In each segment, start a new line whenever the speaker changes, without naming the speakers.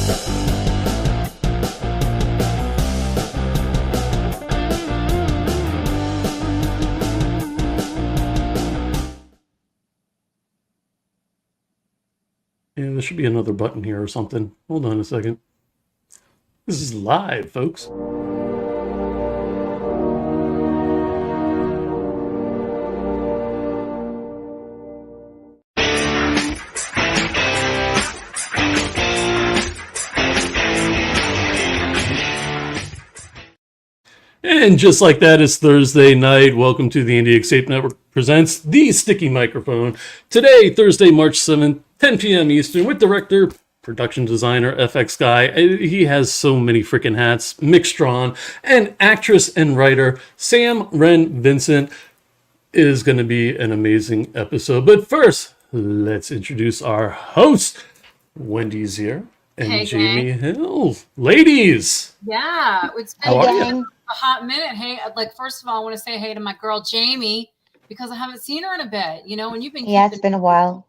Yeah, there should be another button here or something. Hold on a second. This is live, folks. And just like that, it's Thursday night. Welcome to the Indie Escape Network presents The Sticky Microphone. Today, Thursday, March 7th, 10 p.m. Eastern, with director, production designer, FX guy. He has so many freaking hats. Mick Strawn, and actress and writer Wren Vincent. It is going to be an amazing episode. But first, let's introduce our host, Wendy's here, and
Hey,
Jaime Hill. Ladies!
Yeah, it's been
How are you?
a hot minute. Hey, first of all, I want to say hey to my girl Jaime because I haven't seen her in a bit. You know, and you've been
it's been a while.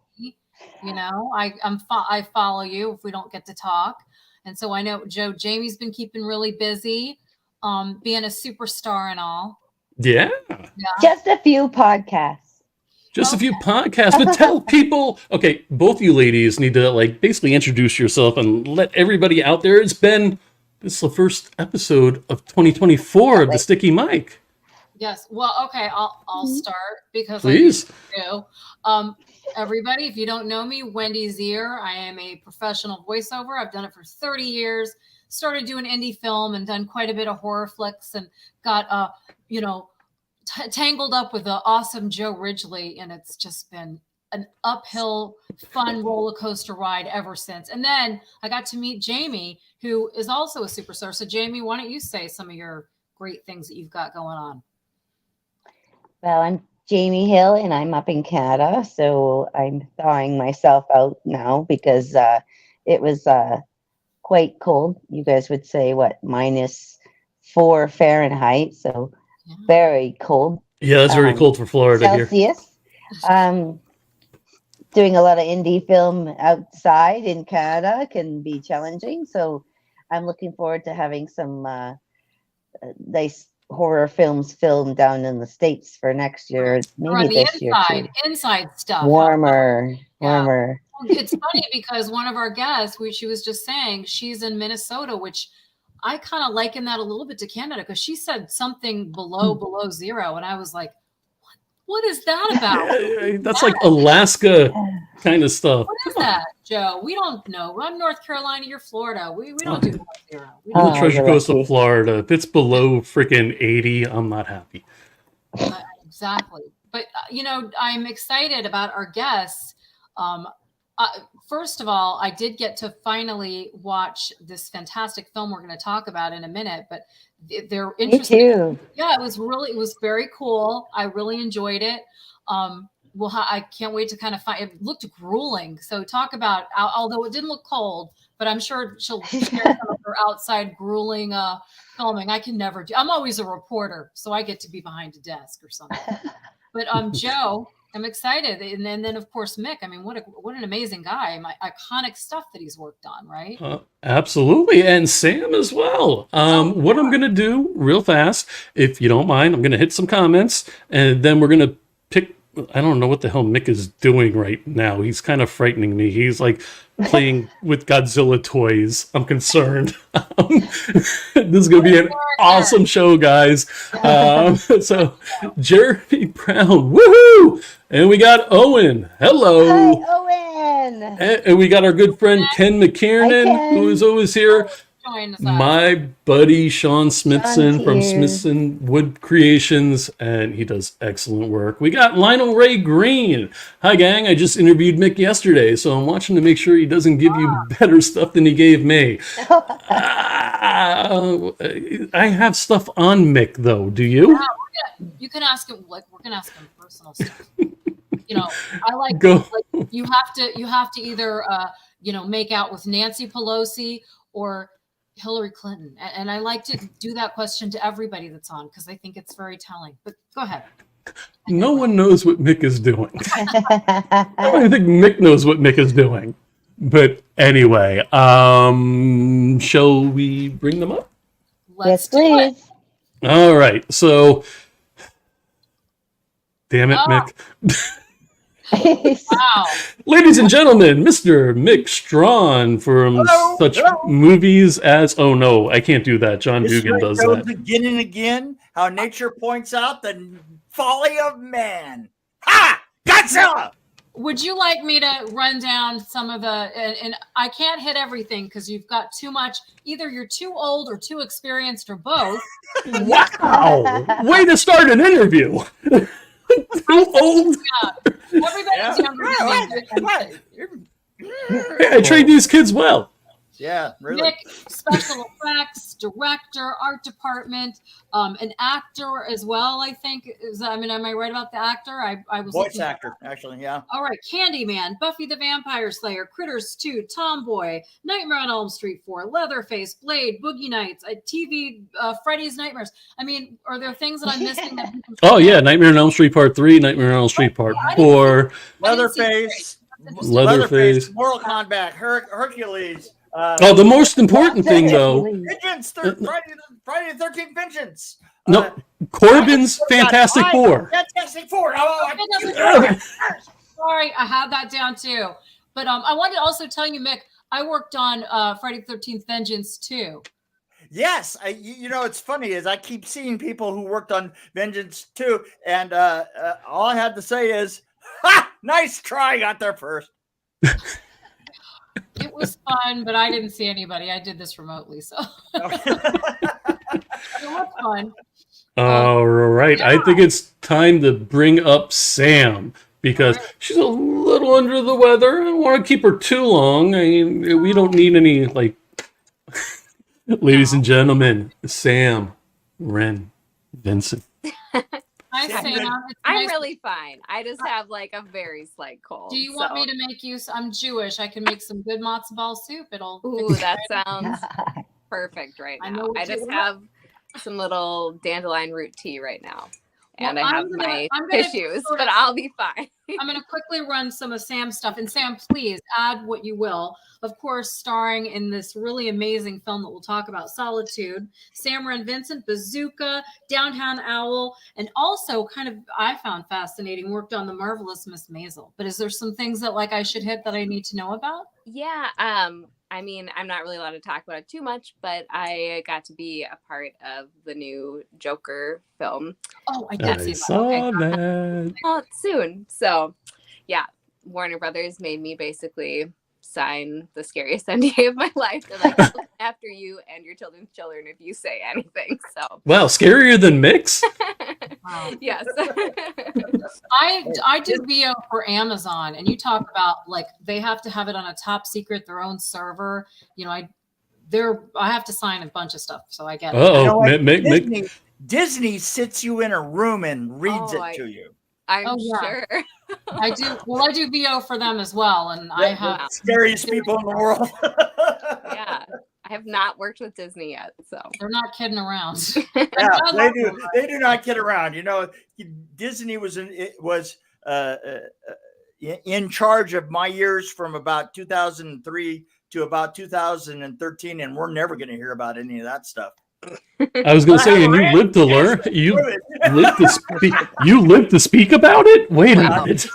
You know, I follow you if we don't get to talk, and so I know Jamie's been keeping really busy, being a superstar and all.
Yeah.
Just a few podcasts.
Just a few podcasts, but tell people, okay, both you ladies need to basically introduce yourself and let everybody out there. This is the first episode of 2024 of the Sticky Mic.
Yes. Well, okay, I'll start because
Please.
I do. Everybody, if you don't know me, Wendy's here. I am a professional voiceover. I've done it for 30 years. Started doing indie film and done quite a bit of horror flicks and got tangled up with the awesome Joe Ridgely, and it's just been an uphill, fun roller coaster ride ever since. And then I got to meet Jaime, who is also a superstar. So, Jaime, why don't you say some of your great things that you've got going on?
Well, I'm Jaime Hill, and I'm up in Canada, so I'm thawing myself out now because it was quite cold. You guys would say, what, -4 Fahrenheit, so very cold.
Yeah, it's very cold for Florida
Celsius. Here. Doing a lot of indie film outside in Canada can be challenging, so I'm looking forward to having some nice horror films filmed down in the States for next year, maybe this year too.
Inside stuff.
Warmer.
It's funny because one of our guests, she was just saying she's in Minnesota, which I kind of liken that a little bit to Canada because she said something below zero, and I was like, what is that about?
That's like Alaska kind of stuff.
What is that, Joe? We don't know. I'm North Carolina. You're Florida. We don't do zero.
The treasure coast of Florida. If it's below freaking 80, I'm not happy.
Exactly. But, I'm excited about our guests. First of all, I did get to finally watch this fantastic film we're going to talk about in a minute, but they're interesting.
Me too.
Yeah, it was very cool. I really enjoyed it. I can't wait to kind of find, it looked grueling. So talk about, although it didn't look cold, but I'm sure she'll share some of her outside grueling filming. I can never do, I'm always a reporter, so I get to be behind a desk or something. But Joe, I'm excited. And then of course, Mick, I mean, what an amazing guy. My iconic stuff that he's worked on, right?
Absolutely. And Sam as well. What I'm going to do real fast, if you don't mind, I'm going to hit some comments and then we're going to pick, I don't know what the hell Mick is doing right now. He's kind of frightening me. He's like playing with Godzilla toys. I'm concerned. This is going to be an awesome show, guys. So Jeremy Brown, woohoo! And we got Owen. Hello.
Hi, Owen.
And we got our good friend Ken McKiernan, who is always here. My buddy Sean Smithson from Smithson Wood Creations, and he does excellent work. We got Lionel Ray Green. Hi, gang. I just interviewed Mick yesterday, so I'm watching to make sure he doesn't give you better stuff than he gave me. I have stuff on Mick, though. Do you?
Yeah, you can ask him. We're gonna ask him personal stuff. I like you have to either make out with Nancy Pelosi or Hillary Clinton. And I like to do that question to everybody that's on because I think it's very telling. But go ahead.
No one knows what Mick is doing. I don't even think Mick knows what Mick is doing. But anyway, shall we bring them up?
Yes,
Let's do it.
please.
All right. So, damn it,
Oh.
Mick.
Wow.
Ladies and gentlemen, Mr. Mick Strawn from such movies as... Oh, no, I can't do that. John Dugan does that.
Again and again, how nature points out the folly of man. Ha! Godzilla!
Would you like me to run down some of the, and I can't hit everything because you've got too much. Either you're too old or too experienced or both.
Wow. Way to start an interview. Too old.
Everybody's younger than me.
Hey, I train these kids well.
Yeah, really.
Nick, special effects, director, art department, an actor as well, I think. Am I right about the actor? I was
Voice actor, actually, yeah.
All right, Candyman, Buffy the Vampire Slayer, Critters 2, Tomboy, Nightmare on Elm Street 4, Leatherface, Blade, Boogie Nights, TV, Freddy's Nightmares. I mean, are there things that I'm missing?
Oh, yeah, Nightmare on Elm Street Part 3, Nightmare on Elm Street Part 4.
Leatherface, Mortal Kombat, Hercules.
The most important thing, though...
Vengeance, Friday the 13th Vengeance.
No, Corbin's Fantastic Four.
Fantastic Four.
Sorry, I had that down too. But I wanted to also tell you, Mick, I worked on Friday the 13th Vengeance too.
Yes, it's funny is I keep seeing people who worked on Vengeance too, and all I had to say is, "Ha! Nice try, got there first."
It was fun, but I didn't see anybody. I did this remotely, so it was fun.
All right, yeah. I think it's time to bring up Sam because she's a little under the weather. I don't want to keep her too long. I mean, we don't need any Ladies and gentlemen, Sam, Wren, Vincent.
Hi, Sam.
I'm really fine. I just have a very slight cold.
Do you want me to make use? I'm Jewish. I can make some good matzo ball soup.
Ooh, that sounds perfect right now. I just have some little dandelion root tea right now. And I have my tissues, but I'll be fine.
I'm going to quickly run some of Sam's stuff. And Sam, please add what you will. Of course, starring in this really amazing film that we'll talk about, Solitude, Sam Wren Vincent, Bazooka, Downtown Owl, and also I found fascinating, worked on The Marvelous Miss Maisel. But is there some things that I should hit that I need to know about?
Yeah. I mean, I'm not really allowed to talk about it too much, but I got to be a part of the new Joker film.
Oh, I did see that.
Saw that.
Well, soon. So, yeah, Warner Brothers made me basically sign the scariest NDA of my life. They're like, I'll look after you and your children's children if you say anything. So,
wow, scarier than Mick's?
Wow.
Yes.
I do VO for Amazon, and you talk about they have to have it on a top secret, their own server. I have to sign a bunch of stuff, so I get it.
Disney sits you in a room and reads it to you.
I'm sure.
I do. Well, I do VO for them as well, and I have
the scariest people in the world.
Yeah. I have not worked with Disney yet, so
they're not kidding around.
Yeah, they do. They do not kid around. Disney was in charge of my years from about 2003 to about 2013, and we're never going to hear about any of that stuff.
I was going to say, and you lived to learn. You lived to speak. You lived to speak about it. Wait a minute.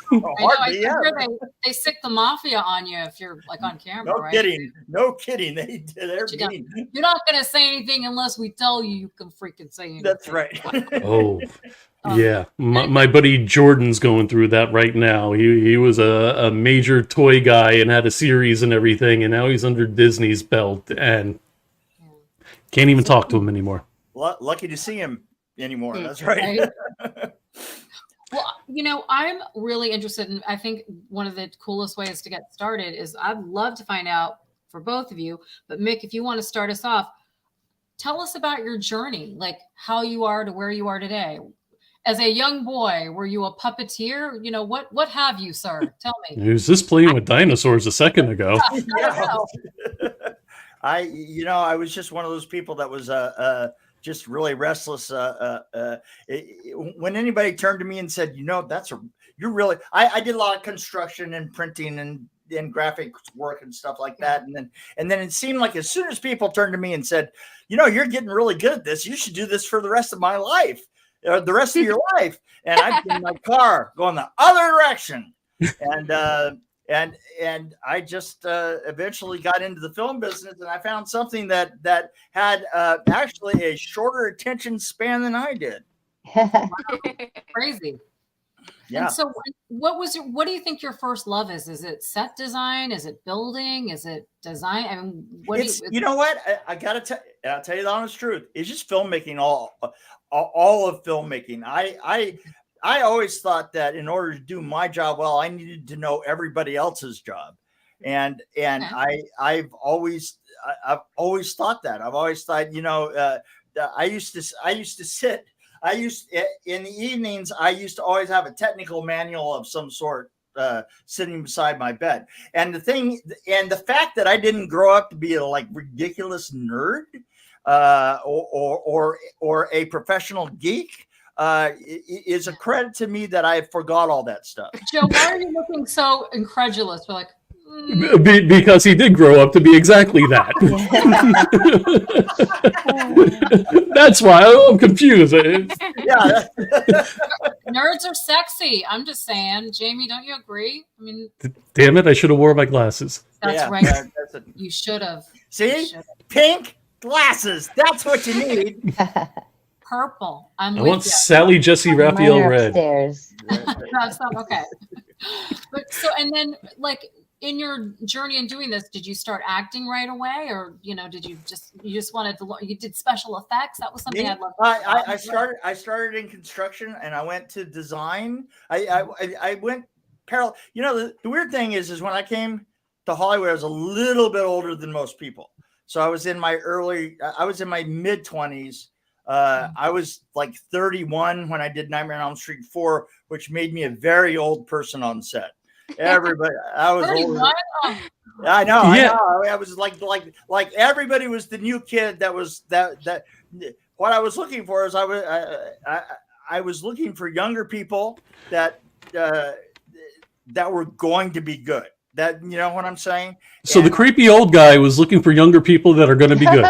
They sick the mafia on you if you're on camera.
No kidding. No kidding. They're kidding.
You're not going to say anything unless we tell you. You can freaking say anything.
That's right.
Oh, yeah. My buddy Jordan's going through that right now. He was a major toy guy and had a series and everything, and now he's under Disney's belt and can't even talk to him anymore.
Lucky to see him anymore. That's right.
Well, I'm really interested in, I think one of the coolest ways to get started is I'd love to find out for both of you, but Mick, if you want to start us off, tell us about your journey, how you are to where you are today. As a young boy, were you a puppeteer? What have you, sir? Tell me.
He was just playing with dinosaurs a second ago.
I was just one of those people that was just really restless. When anybody turned to me and said, I did a lot of construction and printing and graphics work and stuff like that. And then it seemed like as soon as people turned to me and said, you're getting really good at this, you should do this for the rest of my life, or the rest of your life. And I'd be in my car going the other direction. And I just eventually got into the film business, and I found something that had actually a shorter attention span than I did.
Crazy.
Yeah.
And so what do you think your first love is? Is it set design? Is it building? Is it design? I mean,
you know what? I gotta I'll tell you the honest truth. It's just filmmaking, all of filmmaking. I always thought that in order to do my job well, I needed to know everybody else's job. And okay. I've always thought that. I've always thought, I used to sit in the evenings, I used to always have a technical manual of some sort sitting beside my bed. And the fact that I didn't grow up to be a ridiculous nerd or a professional geek is a credit to me that I forgot all that stuff.
Joe, why are you looking so incredulous? We're like,
because he did grow up to be exactly that. That's why I'm confused.
Yeah.
Nerds are sexy. I'm just saying. Jaime, don't you agree? I mean,
damn it, I should have worn my glasses.
That's right. You should have.
See? Pink glasses. That's what you need.
Purple.
I want Sally Jesse Raphael red.
Upstairs.
Okay. But so, and then in your journey in doing this, did you start acting right away, or did you just wanted to? You did special effects. That was something I'd love.
I started in construction, and I went to design. I went parallel. The weird thing is when I came to Hollywood, I was a little bit older than most people. So I was in my mid-20s. I was 31 when I did Nightmare on Elm Street 4, which made me a very old person on set. Everybody, I was older. I know. I was like everybody was the new kid. That was that. What I was looking for is I was looking for younger people that were going to be good. That what I'm saying.
So the creepy old guy was looking for younger people that are going to be good.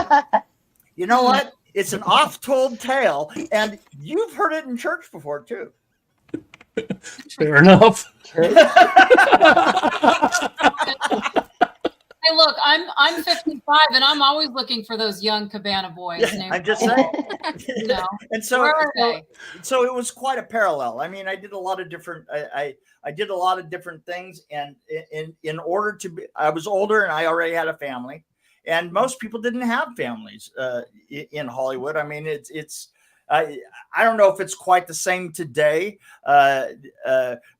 You know what? It's an oft-told tale, and you've heard it in church before too.
Fair enough.
Hey, look, I'm 55, and I'm always looking for those young Cabana boys.
I'm just saying. And so it was quite a parallel. I mean, I did a lot of different. I did a lot of different things, and in order to be, I was older, and I already had a family. And most people didn't have families in Hollywood. I mean, I don't know if it's quite the same today, but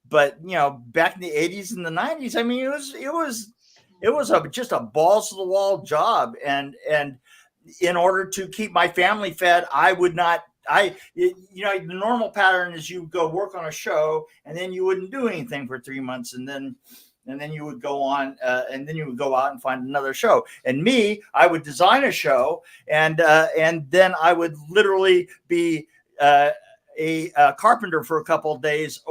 back in the 80s and the 90s, I mean, it was just a balls to the wall job. And in order to keep my family fed, I would not. The normal pattern is you go work on a show, and then you wouldn't do anything for 3 months, and then you would go on, and then you would go out and find another show. And I would design a show, and then I would literally be a carpenter for a couple of days,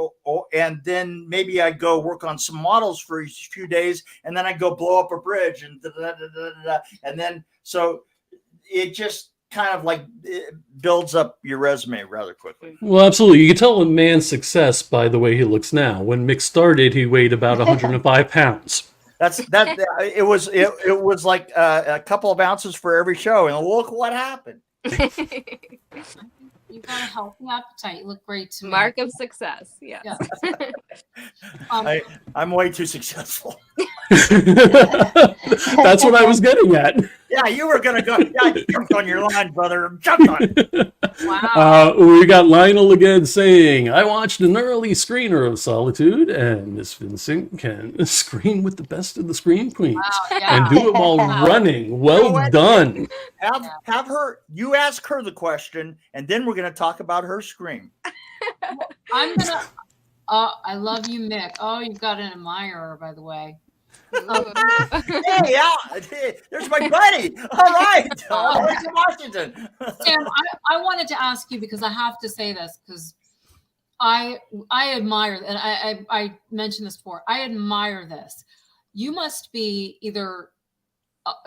and then maybe I'd go work on some models for a few days, and then I'd go blow up a bridge, and and then so it just kind of it builds up your resume rather quickly.
Well, absolutely. You can tell a man's success by the way he looks now. When Mick started, he weighed about 105 pounds.
It was like a couple of ounces for every show, and look what happened.
You got a healthy appetite. You look great to me.
Mark of success. Yeah.
I'm way too successful.
That's what I was getting at.
Yeah, you were gonna go. Yeah, you jumped on your line, brother. Jumped on it.
Wow.
We got Lionel again saying, "I watched an early screener of Solitude, and Miss Vincent can screen with the best of the scream queens and do it while running. Well done."
Have her. You ask her the question, and then we're gonna talk about her scream.
I'm gonna. I love you, Mick. Oh, you've got an admirer, by the way.
Hey, there's my buddy. All right, Washington.
Sam, I wanted to ask you, because I have to say this, because I admire, and I mentioned this before. I admire this. you must be either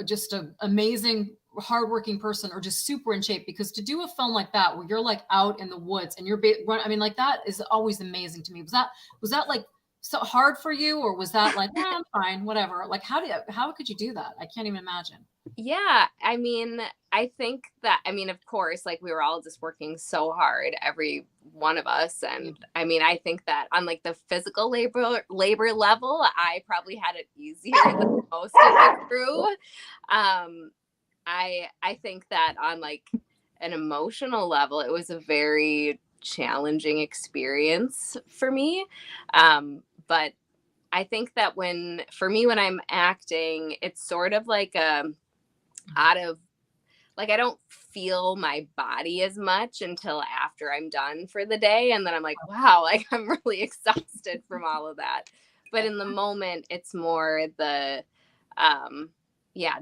just an amazing, hardworking person or just super in shape, because to do a film like that where you're like out in the woods and you're I mean, like, that is always amazing to me. Was that like so hard for you, or was that like, I'm fine, whatever? Like, how could you do that? I can't even imagine.
Yeah, I mean, I think that, I mean, of course, like, we were all just working so hard, every one of us. And I mean, I think that on like the physical labor level, I probably had it easier than most of the crew. I think that on like an emotional level, it was a very challenging experience for me. But I think that when I'm acting, it's sort of like out of, like, I don't feel my body as much until after I'm done for the day. And then I'm like, wow, like, I'm really exhausted from all of that. But in the moment, it's more the,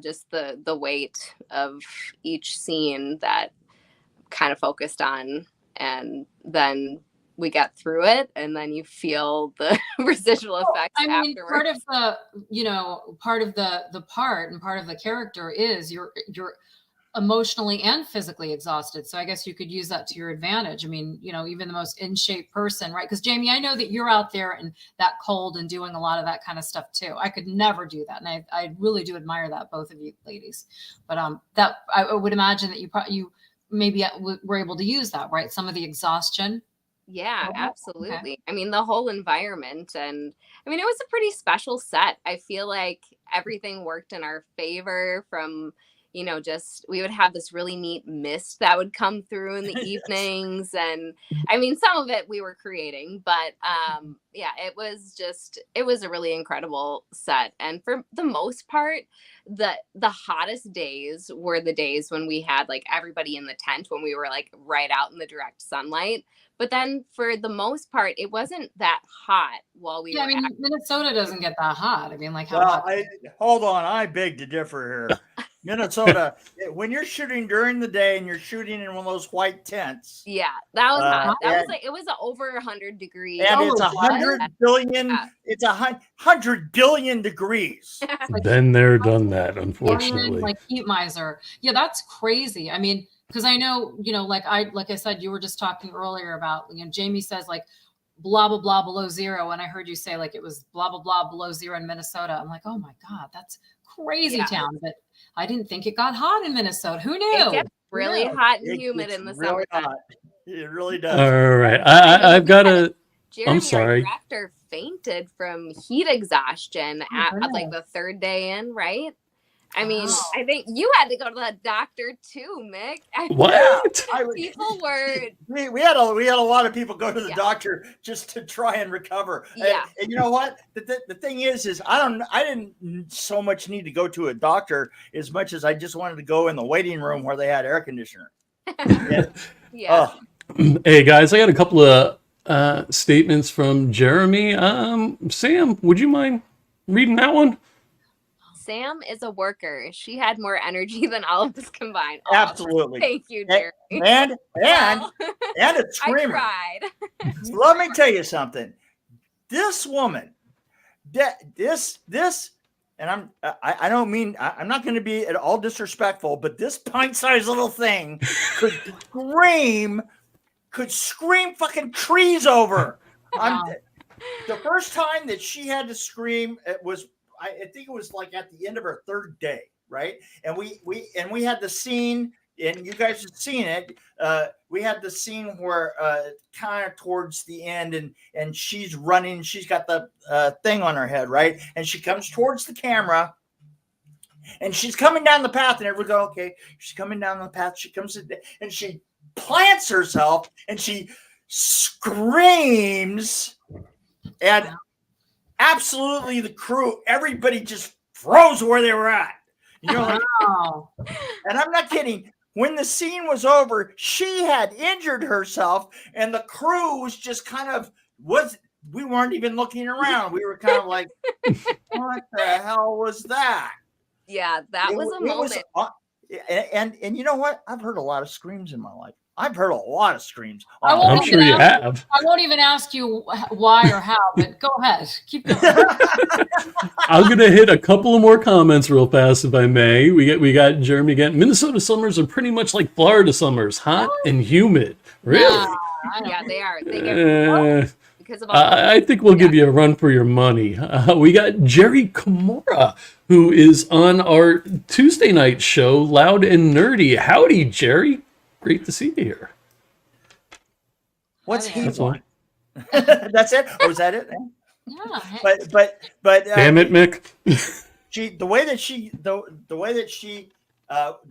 just the weight of each scene that kind of focused on. And then we got through it, and then you feel the residual effects afterwards.
Part of the, part of the part and part of the character is you're emotionally and physically exhausted. So I guess you could use that to your advantage. I mean, even the most in shape person, right? Because Jaime, I know that you're out there in that cold and doing a lot of that kind of stuff too. I could never do that. And I really do admire that, both of you ladies. But that, I would imagine that you maybe were able to use that, right? Some of the exhaustion.
Yeah, absolutely. Okay. I mean, the whole environment, and I mean, it was a pretty special set. I feel like everything worked in our favor, from, just, we would have this really neat mist that would come through in the evenings. And I mean, some of it we were creating, but it was a really incredible set. And for the most part, the hottest days were the days when we had like everybody in the tent, when we were like right out in the direct sunlight. But then for the most part, it wasn't that hot while we were
acting. Minnesota doesn't get that hot. I mean, like, how hot?
Hold on, I beg to differ here. Minnesota, when you're shooting during the day and you're shooting in one of those white tents.
Yeah, that was hot. That was like, it was over 100 degrees.
And it's 100 billion. Yeah. It's 100 billion degrees.
Been there, done that, unfortunately.
Like heat miser. Yeah, that's crazy. I mean, because I know, like I said, you were just talking earlier about, Jaime says like blah, blah, blah below zero. And I heard you say like it was blah, blah, blah below zero in Minnesota. I'm like, oh my God, that's crazy town. But I didn't think it got hot in Minnesota. Who knew?
It gets really hot and humid in the summer.
It really does.
All right. I've got a...
Jeremy,
I'm sorry.
Our director fainted from heat exhaustion at like the third day in, right? I mean, I think you had to go to the doctor too, Mick.
What?
People were.
We had a lot of people go to the doctor just to try and recover.
Yeah.
And you know what? The thing is I didn't so much need to go to a doctor as much as I just wanted to go in the waiting room where they had air conditioner.
Yeah.
Hey guys, I got a couple of statements from Jeremy. Sam, would you mind reading that one?
Sam is a worker. She had more energy than all of us combined.
Absolutely.
Thank you, Jeremy.
And a screamer.
I tried.
Let me tell you something. This woman, this, and I don't mean, I'm not going to be at all disrespectful, but this pint-sized little thing could scream fucking trees over. The first time that she had to scream, it was, I think it was like at the end of her third day, right? And we had the scene, and you guys have seen it. We had the scene where kind of towards the end, and she's running. She's got the thing on her head, right? And she comes towards the camera, and she's coming down the path, and everyone go, okay, she's coming down the path. She comes in, and she plants herself, and she screams, and absolutely the crew, everybody just froze where they were at. Like, and I'm not kidding. When the scene was over, she had injured herself, and the crew was just we weren't even looking around. We were kind of like, what the hell was that?
Yeah, that was a moment.
And you know what? I've heard a lot of screams in my life. I've heard a lot of screams.
I'm sure you have.
I won't even ask you why or how, but go ahead. Keep going.
I'm gonna hit a couple of more comments real fast, if I may. We got Jeremy again. Minnesota summers are pretty much like Florida summers, hot and humid. Really?
Yeah, they are. They get because of all
I think we'll give you a run for your money. We got Jerry Kimura, who is on our Tuesday night show, Loud and Nerdy. Howdy, Jerry. Great to see you here.
What's he
That's
want? That's it? Or was that it?
Yeah.
But
damn it, Mick.
the way that she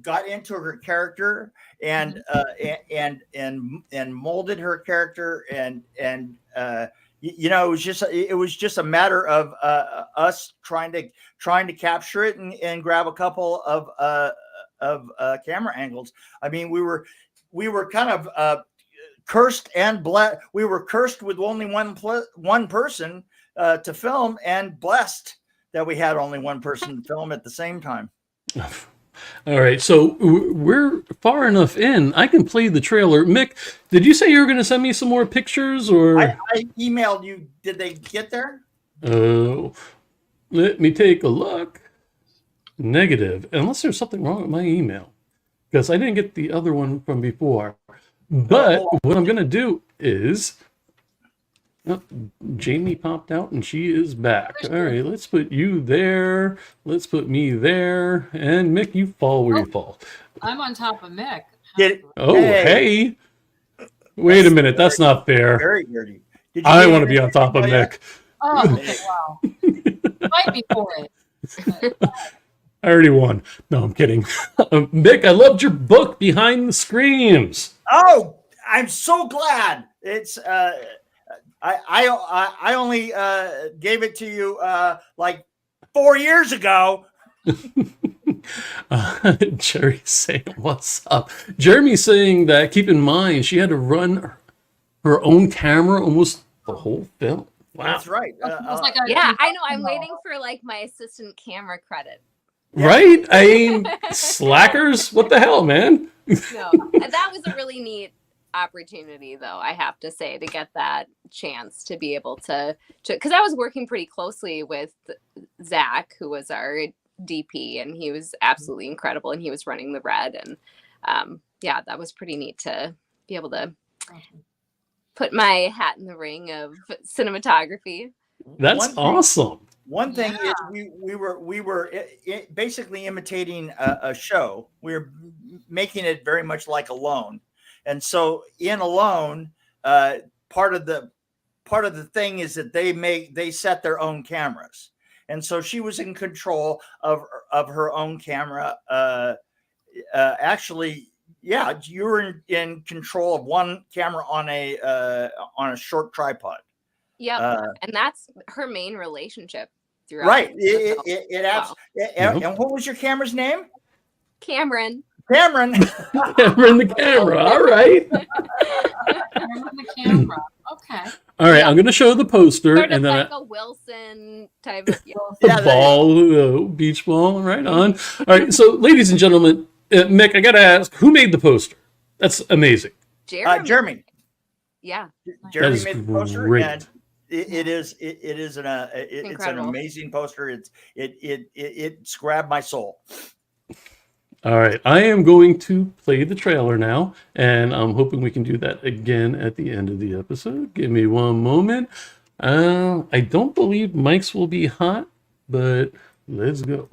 got into her character and molded her character and it was just a matter of us trying to capture it and grab a couple of camera angles. I mean, we were kind of cursed and blessed. We were cursed with only one person to film, and blessed that we had only one person to film at the same time.
All right, so we're far enough in. I can play the trailer. Mick, did you say you were going to send me some more pictures, or
I emailed you? Did they get there?
Oh, let me take a look. Negative, unless there's something wrong with my email, because I didn't get the other one from before. But what I'm going to do is, Jaime popped out and she is back. All right, let's put you there. Let's put me there. And Mick, you fall where you fall.
I'm on top of Mick.
Oh, hey. Wait a minute. That's not fair.
Very dirty.
I want to be on top of Mick.
Oh, okay, wow. Might be for it.
I already won. No, I'm kidding. Mick, I loved your book, Behind the Screams.
Oh, I'm so glad. It's I only gave it to you like 4 years ago.
Jerry's saying, what's up? Jeremy's saying that, keep in mind, she had to run her own camera almost the whole film. Wow.
That's right.
Yeah, I know. I'm waiting for like my assistant camera credit.
Right? I mean, slackers? What the hell, man?
No, that was a really neat opportunity, though, I have to say, to get that chance to be able to because I was working pretty closely with Zach, who was our DP, and he was absolutely incredible, and he was running the red, and yeah, that was pretty neat to be able to put my hat in the ring of cinematography.
That's awesome.
One thing is we were basically imitating a show. We were making it very much like Alone, and so in Alone, part of the thing is that they set their own cameras, and so she was in control of her own camera. Actually, yeah, you were in control of one camera on a short tripod.
Yeah, and that's her main relationship throughout.
Right. And what was your camera's name?
Cameron.
Cameron the camera. All right.
Cameron the camera. Okay.
All right. I'm going to show the poster,
Sort of
and then
like a Wilson type of
ball, beach ball. Right on. All right. So, ladies and gentlemen, Mick, I got to ask, who made the poster? That's amazing.
Jeremy.
Yeah.
Jeremy made the poster,
great.
and it's an amazing poster. It's grabbed my soul.
All right, I am going to play the trailer now, and I'm hoping we can do that again at the end of the episode. Give me one moment. I don't believe mics will be hot, but let's go.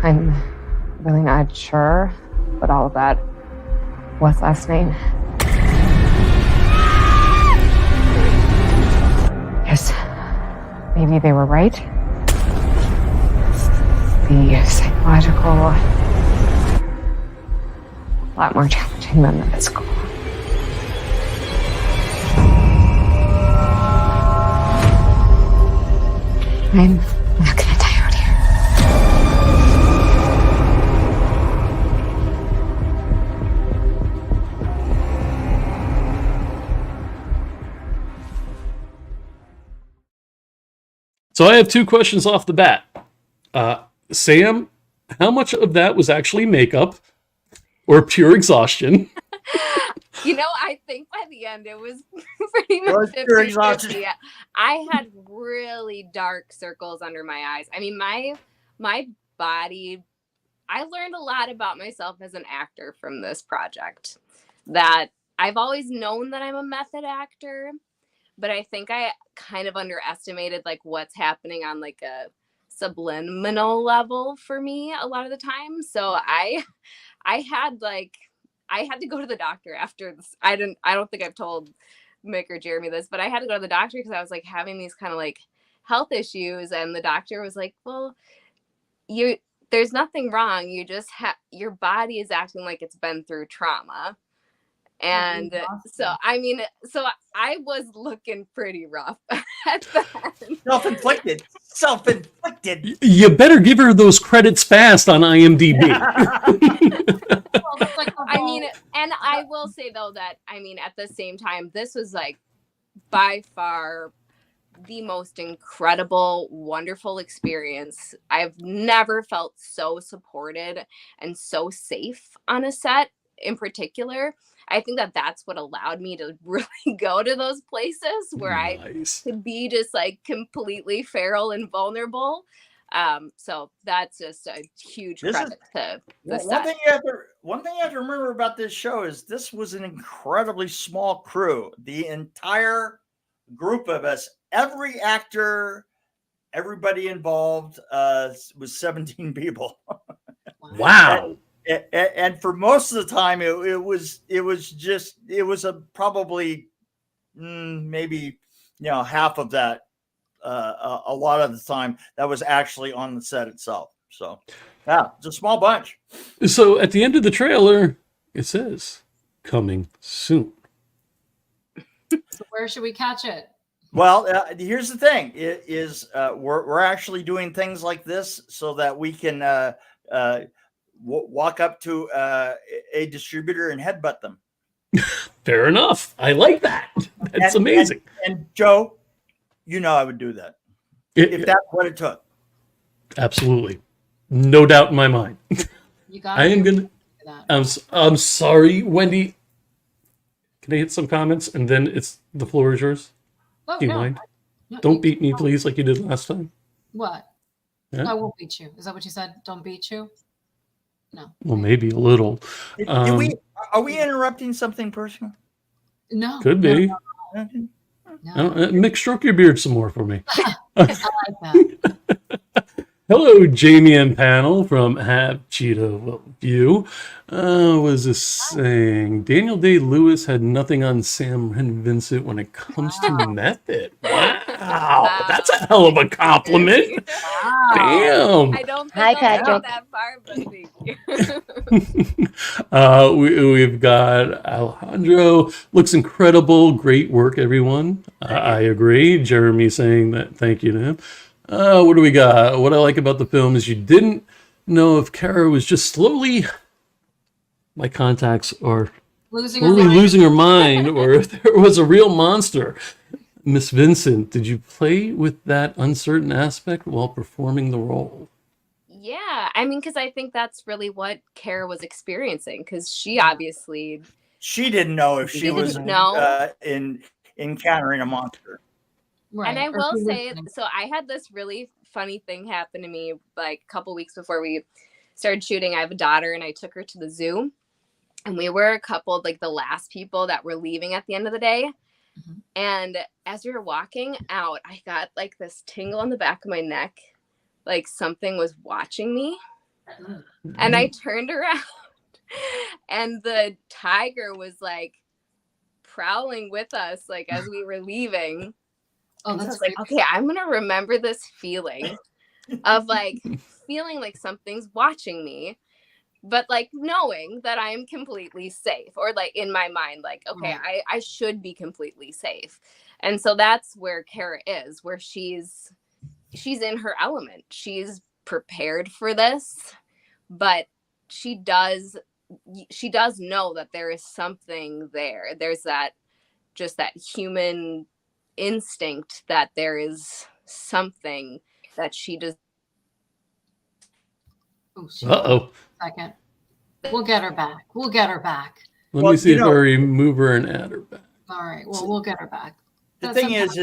I'm really not sure what all of that was last night. Yes, maybe they were right. The psychological, a lot more challenging than the physical. I'm not gonna die out here.
So I have two questions off the bat. Sam, how much of that was actually makeup or pure exhaustion?
I think by the end it was pretty
Was
much
pure
50-50.
exhaustion.
I had really dark circles under my eyes. I mean, my body, I learned a lot about myself as an actor from this project. That I've always known that I'm a method actor, but I think I kind of underestimated like what's happening on like a subliminal level for me a lot of the time. So I had to go to the doctor after this. I don't think I've told Mick or Jeremy this, but I had to go to the doctor because I was like having these kind of like health issues, and the doctor was like, well, there's nothing wrong. You just your body is acting like it's been through trauma. And so I was looking pretty rough at that.
Self-inflicted.
You better give her those credits fast on IMDb.
I mean, and I will say though that, I mean, at the same time, this was like by far the most incredible, wonderful experience. I've never felt so supported and so safe on a set in particular. I think that that's what allowed me to really go to those places where I could be just like completely feral and vulnerable. So that's just a huge credit to the set.
One thing you have to remember about this show is this was an incredibly small crew. The entire group of us, every actor, everybody involved, was 17 people.
Wow.
And for most of the time, it was probably maybe half of that. A lot of the time that was actually on the set itself. So yeah, it's a small bunch.
So at the end of the trailer, it says coming soon.
So where should we catch it?
Well, here's the thing: we're actually doing things like this so that we can walk up to a distributor and headbutt them.
Fair enough. I like that. That's amazing.
And Joe, I would do that if that's what it took.
Absolutely, no doubt in my mind. I am gonna. I'm sorry, Wendy. Can I hit some comments and then the floor is yours?
Oh,
do you mind? No, don't beat me, please, like you did last time.
What?
Yeah?
I won't beat you. Is that what you said? Don't beat you? No.
Well, maybe a little.
Are we interrupting something personal?
No.
Could be.
No.
Mick, stroke your beard some more for me.
I like that.
Hello, Jaime and panel from Have Cheeto View. Was this saying? Daniel Day-Lewis had nothing on Wren Vincent when it comes to method. Wow, that's a hell of a compliment.
Wow.
Damn.
I don't think
Hi,
I
Patrick.
got that far, but thank you.
We've got Alejandro. Looks incredible. Great work, everyone. I agree. Jeremy saying that. Thank you to him. What do we got? What I like about the film is you didn't know if Kara was just slowly, my contacts are losing her mind, or if there was a real monster. Miss Vincent, did you play with that uncertain aspect while performing the role?
Yeah, I mean, because I think that's really what Kara was experiencing, because she obviously...
She didn't know if she was encountering a monster.
Right. And I will say, so I had this really funny thing happen to me like a couple weeks before we started shooting. I have a daughter and I took her to the zoo, and we were a couple, like the last people that were leaving at the end of the day. Mm-hmm. And as we were walking out, I got like this tingle on the back of my neck, like something was watching me. Mm-hmm. And I turned around and the tiger was like prowling with us, like as we were leaving. Oh, that's like, okay, I'm going to remember this feeling of like feeling like something's watching me, but like knowing that I am completely safe, or like in my mind, like, okay, I should be completely safe. And so that's where Kara is, where she's in her element. She's prepared for this, but she does know that there is something there. There's that human instinct that there is something that she does.
Oh, second. We'll get her back.
Let me see if I remove her and add her back.
All right. Well, we'll get her back.
The thing is,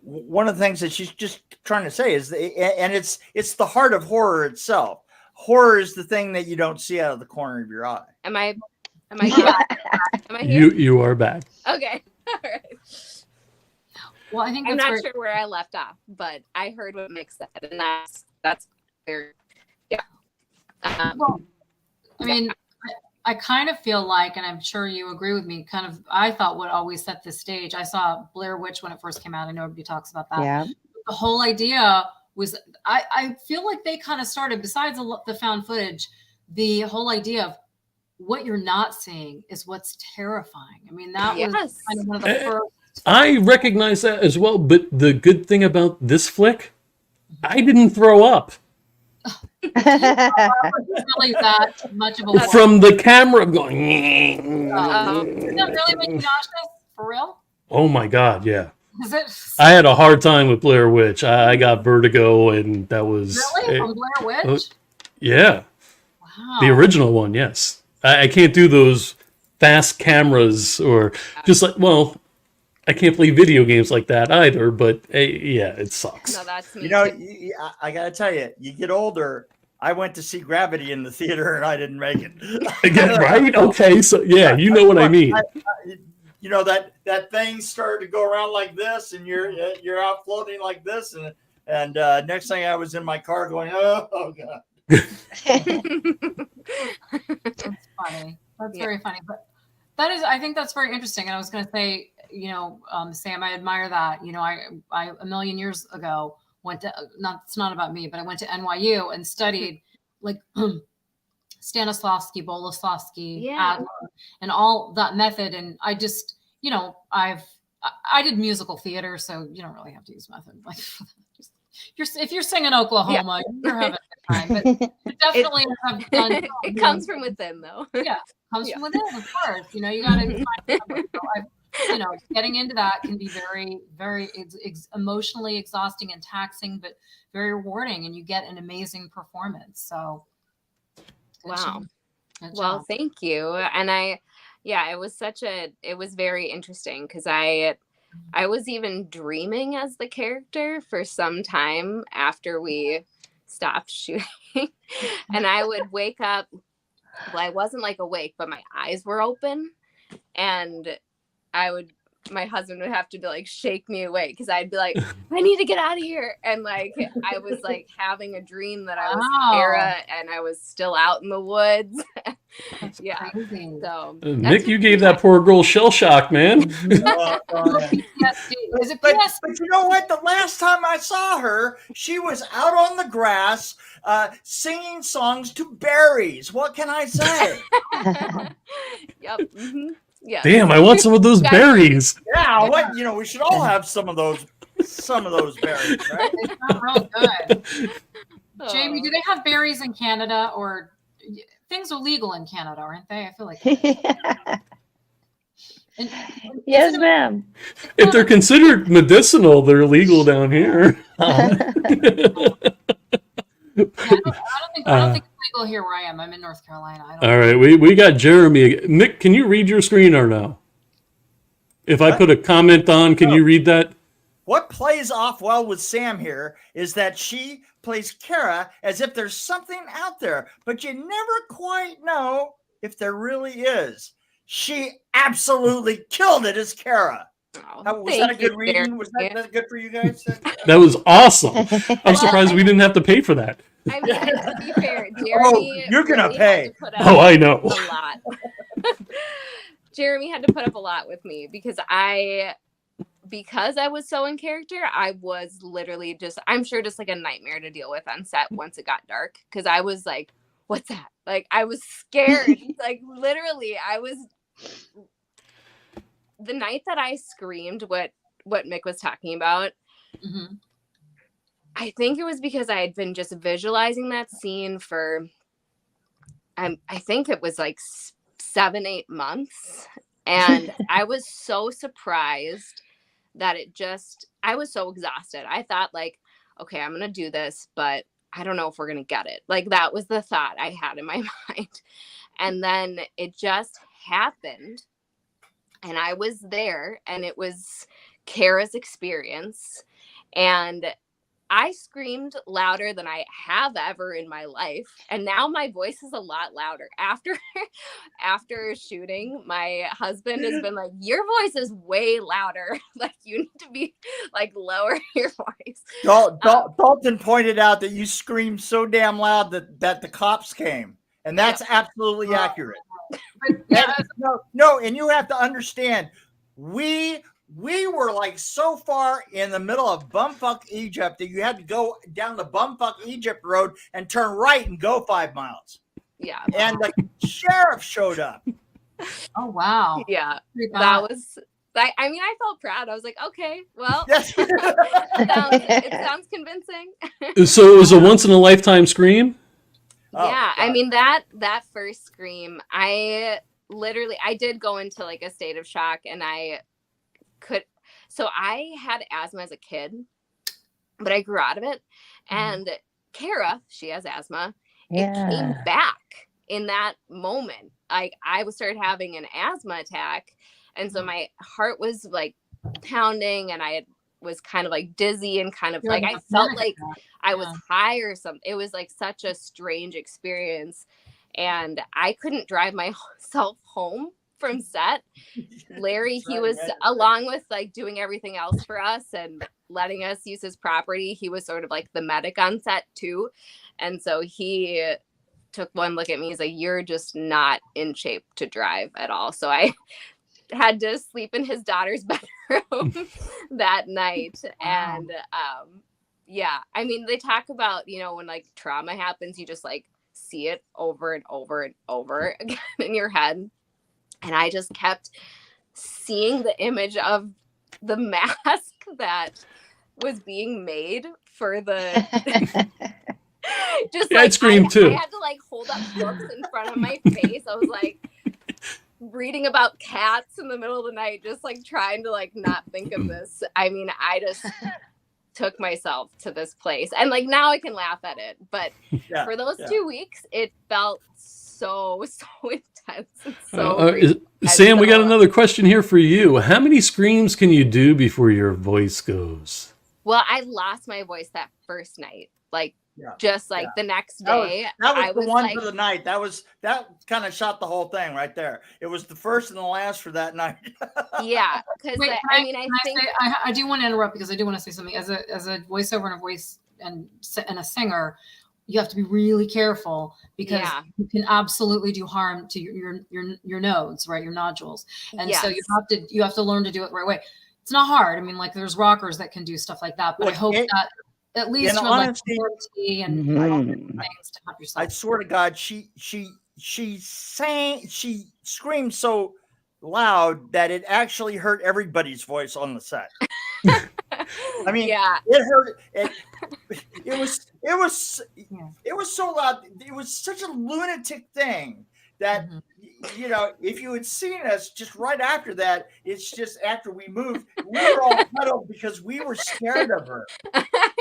one of the things that she's just trying to say is, and it's the heart of horror itself. Horror is the thing that you don't see out of the corner of your eye.
Am I here?
You are back.
Okay. All right.
Well, I think
I'm not sure where I left off, but I heard what Mick said, and that's very, yeah.
Well, I mean, I kind of feel like, and I'm sure you agree with me, kind of, I thought what always set the stage. I saw Blair Witch when it first came out. I know everybody talks about that.
Yeah.
The whole idea was, I feel like they kind of started, besides the found footage, the whole idea of what you're not seeing is what's terrifying. I mean, that was kind of one of the first.
I recognize that as well, but the good thing about this flick, I didn't throw up.
Really that much of a
from the camera going.
Does that really make you nauseous? For real?
Oh my God, yeah.
Is it?
I had a hard time with Blair Witch. I got vertigo, and that was
really from Blair Witch.
Yeah.
Wow.
The original one, yes. I can't do those fast cameras or just like, well, I can't play video games like that either, but yeah, it sucks.
No, that's me.
You know, I got to tell you, you get older. I went to see Gravity in the theater and I didn't make it.
Again, right? Okay, so yeah, you know what I mean.
You know, that thing started to go around like this, and you're out floating like this, and next thing I was in my car going, oh God.
That's funny. That's very funny. But that is, I think that's very interesting. And I was going to say, you know, Sam, I admire that. You know, I a million years ago went to, it's not about me, but I went to NYU and studied like Stanislavski, Boleslavsky, Adler, and all that method. And I just, you know, I did musical theater, so you don't really have to use method. Like, if you're singing Oklahoma, you're having a good time. But you definitely have done.
It comes from within, though.
Yeah, comes from within, of course. You know, you got to find you know, getting into that can be very, very emotionally exhausting and taxing, but very rewarding, and you get an amazing performance. So,
wow. Well, thank you. And it was very interesting because I was even dreaming as the character for some time after we stopped shooting. And I would wake up, well, I wasn't like awake, but my eyes were open, and my husband would have to be like shake me awake because I'd be like, I need to get out of here. And like I was like having a dream that I was Kara and I was still out in the woods. Yeah. So
Mick, you gave that poor girl shell shock, man.
Is it
but you know what? The last time I saw her, she was out on the grass singing songs to berries. What can I say?
Yep. Mm-hmm. Yeah.
Damn, I want some of those berries.
Yeah, what, you know, we should all have some of those berries, right?
It's not real good. Jaime, do they have berries in Canada, or things are legal in Canada, aren't they? I feel like
yes, ma'am.
If they're considered medicinal, they're legal down here.
I don't think it's legal here where I am. I'm in North Carolina.
All right, we got Jeremy. Mick, can you read your screen or no? If I put a comment on, can you read that?
What plays off well with Sam here is that she plays Kara as if there's something out there, but you never quite know if there really is. She absolutely killed it as Kara. Was that a good reading? Was that good for you guys?
That was awesome. I'm surprised we didn't have to pay for that.
I mean, to be fair, Jeremy,
you're gonna
really
pay.
I know.
A lot. Jeremy had to put up a lot with me because I was so in character. I was literally I'm sure just like a nightmare to deal with on set once it got dark, because I was like, "What's that?" Like I was scared. Like literally, the night that I screamed what Mick was talking about. Mm-hmm. I think it was because I had been just visualizing that scene for, I think it was like 7-8 months. And I was so surprised that I was so exhausted. I thought like, okay, I'm going to do this, but I don't know if we're going to get it. Like, that was the thought I had in my mind. And then it just happened. And I was there, and it was Kara's experience. And I screamed louder than I have ever in my life. And now my voice is a lot louder. After shooting, my husband has been like, your voice is way louder. Like, you need to be like, lower your voice.
Dalton pointed out that you screamed so damn loud that the cops came. And that's absolutely accurate. No, and you have to understand, we were like so far in the middle of bumfuck Egypt that you had to go down the bumfuck Egypt road and turn right and go 5 miles.
Yeah.
And the sheriff showed up.
Oh, wow.
Yeah. That was, I mean, I felt proud. I was like, okay, well,
Yes.
it sounds convincing.
So it was a once in a lifetime scream?
Yeah. I mean, that first scream, I did go into like a state of shock, and so I had asthma as a kid, but I grew out of it. And Kara, she has asthma. It came back in that moment. Like, I started having an asthma attack. And so my heart was like pounding, and I was kind of like dizzy, and kind of like, I felt like I was high or something. It was like such a strange experience. And I couldn't drive myself home from set. Larry, he was, along with like doing everything else for us and letting us use his property, he was sort of like the medic on set too. And so he took one look at me. He's like, you're just not in shape to drive at all. So I had to sleep in his daughter's bedroom that night. And yeah, I mean, they talk about, you know, when like trauma happens, you just like see it over and over and over again in your head. And I just kept seeing the image of the mask that was being made for the just like,
I'd scream too.
I had to like hold up books in front of my face. I was like reading about cats in the middle of the night, just like trying to like not think of this. I mean, I just took myself to this place, and like now I can laugh at it, but for those 2 weeks it felt so intense and so
Sam, we got another question here for you. How many screams can you do before your voice goes?
Well, I lost my voice that first night, like just like the next day.
That was the one for the night. That kind of shot the whole thing right there. It was the first and the last for that night.
Yeah, because
I do want to interrupt, because I do want to say something. As a voiceover and a voice and a singer, you have to be really careful, because you can absolutely do harm to your nodes, right? Your nodules. And so you have to learn to do it the right way. It's not hard. I mean, like, there's rockers that can do stuff like that, but I hope that at least you're
honesty,
like and all things to help yourself.
I swear to God, she screamed so loud that it actually hurt everybody's voice on the set. I mean, it hurt. It was so loud. It was such a lunatic thing that, you know, if you had seen us just right after that, it's just after we moved, we were all huddled because we were scared of her.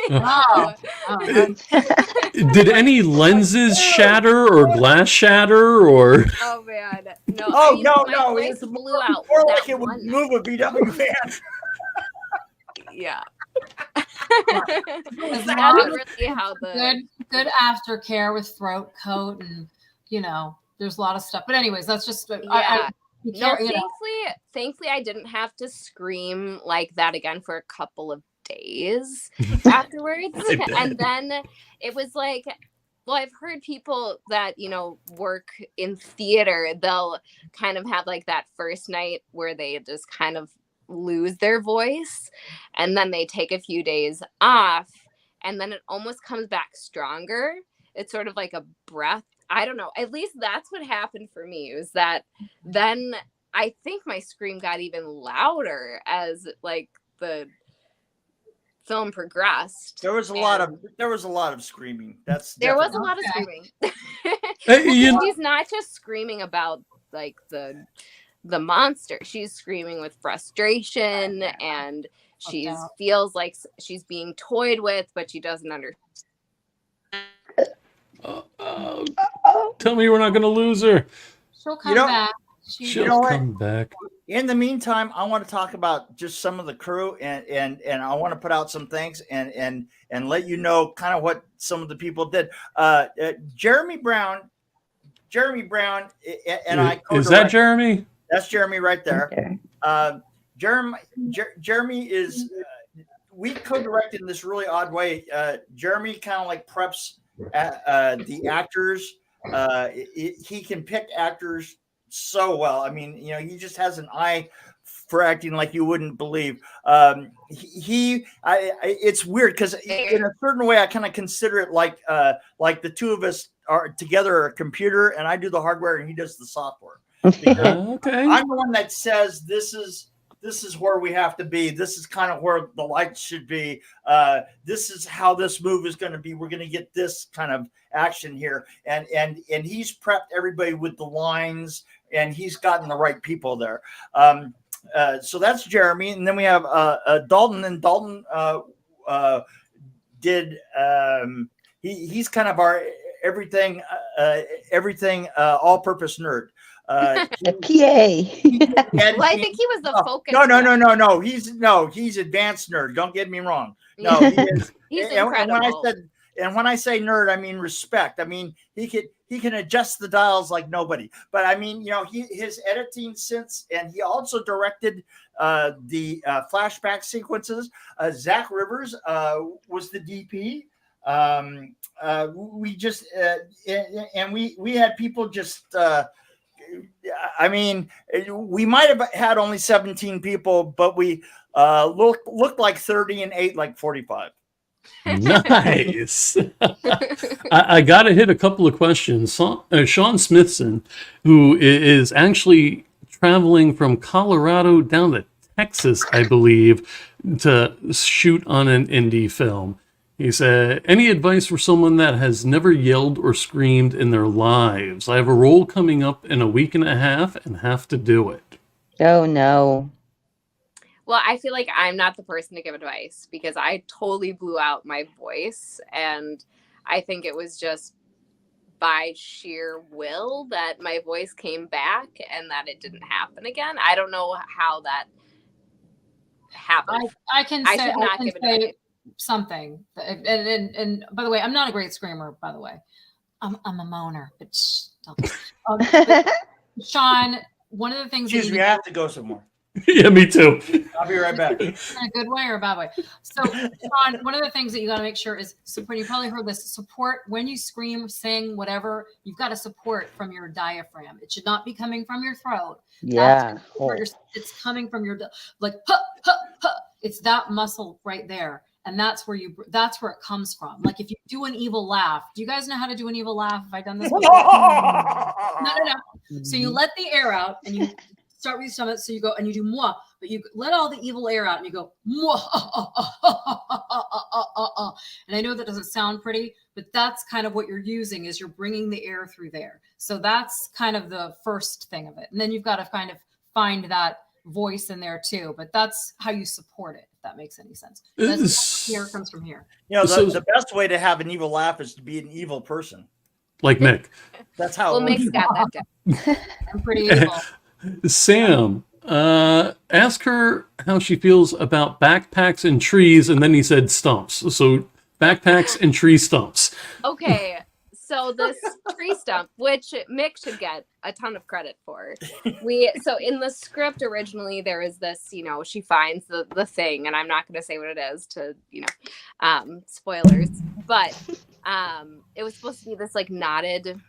Wow.
Did any lenses shatter or glass shatter or?
Oh man, no.
Oh, no.
It blew out.
More like it would move a VW van.
Yeah.
That's
really how the
good aftercare with throat coat, and you know, there's a lot of stuff. But anyways, that's just
thankfully I didn't have to scream like that again for a couple of days afterwards. And then it was like, well, I've heard people that, you know, work in theater, they'll kind of have like that first night where they just kind of lose their voice, and then they take a few days off, and then it almost comes back stronger. It's sort of like a breath. I don't know. At least that's what happened for me, was that then I think my scream got even louder as like the film progressed.
There was a lot of screaming.
There was a lot of screaming. She's not just screaming about like the monster. She's screaming with frustration, and she feels like she's being toyed with, but she doesn't understand.
Tell me we're not going to lose her.
She'll come back.
She'll come back.
In the meantime, I want to talk about just some of the crew, and I want to put out some things and let you know kind of what some of the people did. Jeremy Brown, and I.
Is that Jeremy?
That's Jeremy right there. Okay. Jeremy is. We co-directed in this really odd way. Jeremy kind of like preps the actors. He can pick actors so well. I mean, he just has an eye for acting like you wouldn't believe. It's weird because in a certain way, I kind of consider it like the two of us are together a computer, and I do the hardware and he does the software.
Okay.
I'm the one that says this is where we have to be. This is kind of where the lights should be. This is how this move is going to be. We're going to get this kind of action here. And he's prepped everybody with the lines, and he's gotten the right people there. So that's Jeremy. And then we have Dalton, and Dalton did he's kind of our everything all-purpose nerd.
PA.
Well, I think he was the focus.
No. He's advanced nerd. Don't get me wrong. No, he is.
He's incredible.
When I say nerd, I mean respect. I mean he can adjust the dials like nobody. But I mean, his editing sense, and he also directed the flashback sequences. Zach Rivers was the DP. We just and we had people just. I mean, we might have had only 17 people, but we looked like 30 and ate like 45.
Nice. I got to hit a couple of questions. Sean Smithson, who is actually traveling from Colorado down to Texas, I believe, to shoot on an indie film. He said, any advice for someone that has never yelled or screamed in their lives? I have a role coming up in a week and a half and have to do it.
Oh, no.
Well, I feel like I'm not the person to give advice because I totally blew out my voice. And I think it was just by sheer will that my voice came back and that it didn't happen again. I don't know how that happened.
I can give advice. Something, and by the way, I'm not a great screamer, by the way. I'm a moaner, but Sean, one of the things
excuse me, I have to go somewhere.
Yeah, me too.
I'll be right back.
In a good way or a bad way? So Sean, one of the things that you got to make sure is support. You probably heard this: support when you scream, sing, whatever. You've got to support from your diaphragm. It should not be coming from your throat.
Yeah,
it's coming from your like huh, huh, huh. It's that muscle right there. And that's where it comes from. Like if you do an evil laugh, do you guys know how to do an evil laugh? Have I done this before? No. So you let the air out and you start with your stomach. So you go and you do moi, but you let all the evil air out and you go moi. And I know that doesn't sound pretty, but that's kind of what you're using is you're bringing the air through there. So that's kind of the first thing of it. And then you've got to kind of find that voice in there too, but that's how you support it, if that makes any sense. Here comes from here.
The best way to have an evil laugh is to be an evil person.
Like Mick.
That's how
Mick's got that down.
I'm pretty evil.
Sam, ask her how she feels about backpacks and trees, and then he said stumps. So backpacks and tree stumps.
Okay. So this tree stump, which Mick should get a ton of credit for. So in the script originally, there is this, she finds the thing, and I'm not going to say what it is to, spoilers, but it was supposed to be this like knotted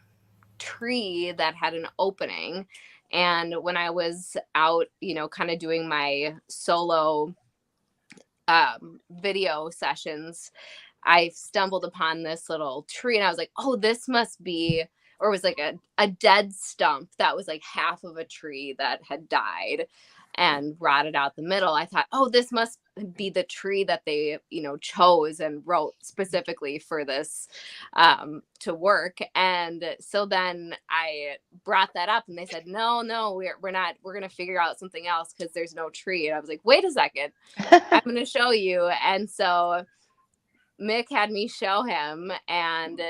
tree that had an opening. And when I was out, kind of doing my solo video sessions, I stumbled upon this little tree and I was like, oh, this must be, or it was like a dead stump that was like half of a tree that had died and rotted out the middle. I thought, oh, this must be the tree that they, chose and wrote specifically for this to work. And so then I brought that up and they said, no, we're not, we're going to figure out something else because there's no tree. And I was like, wait a second, I'm going to show you. And so Mick had me show him, and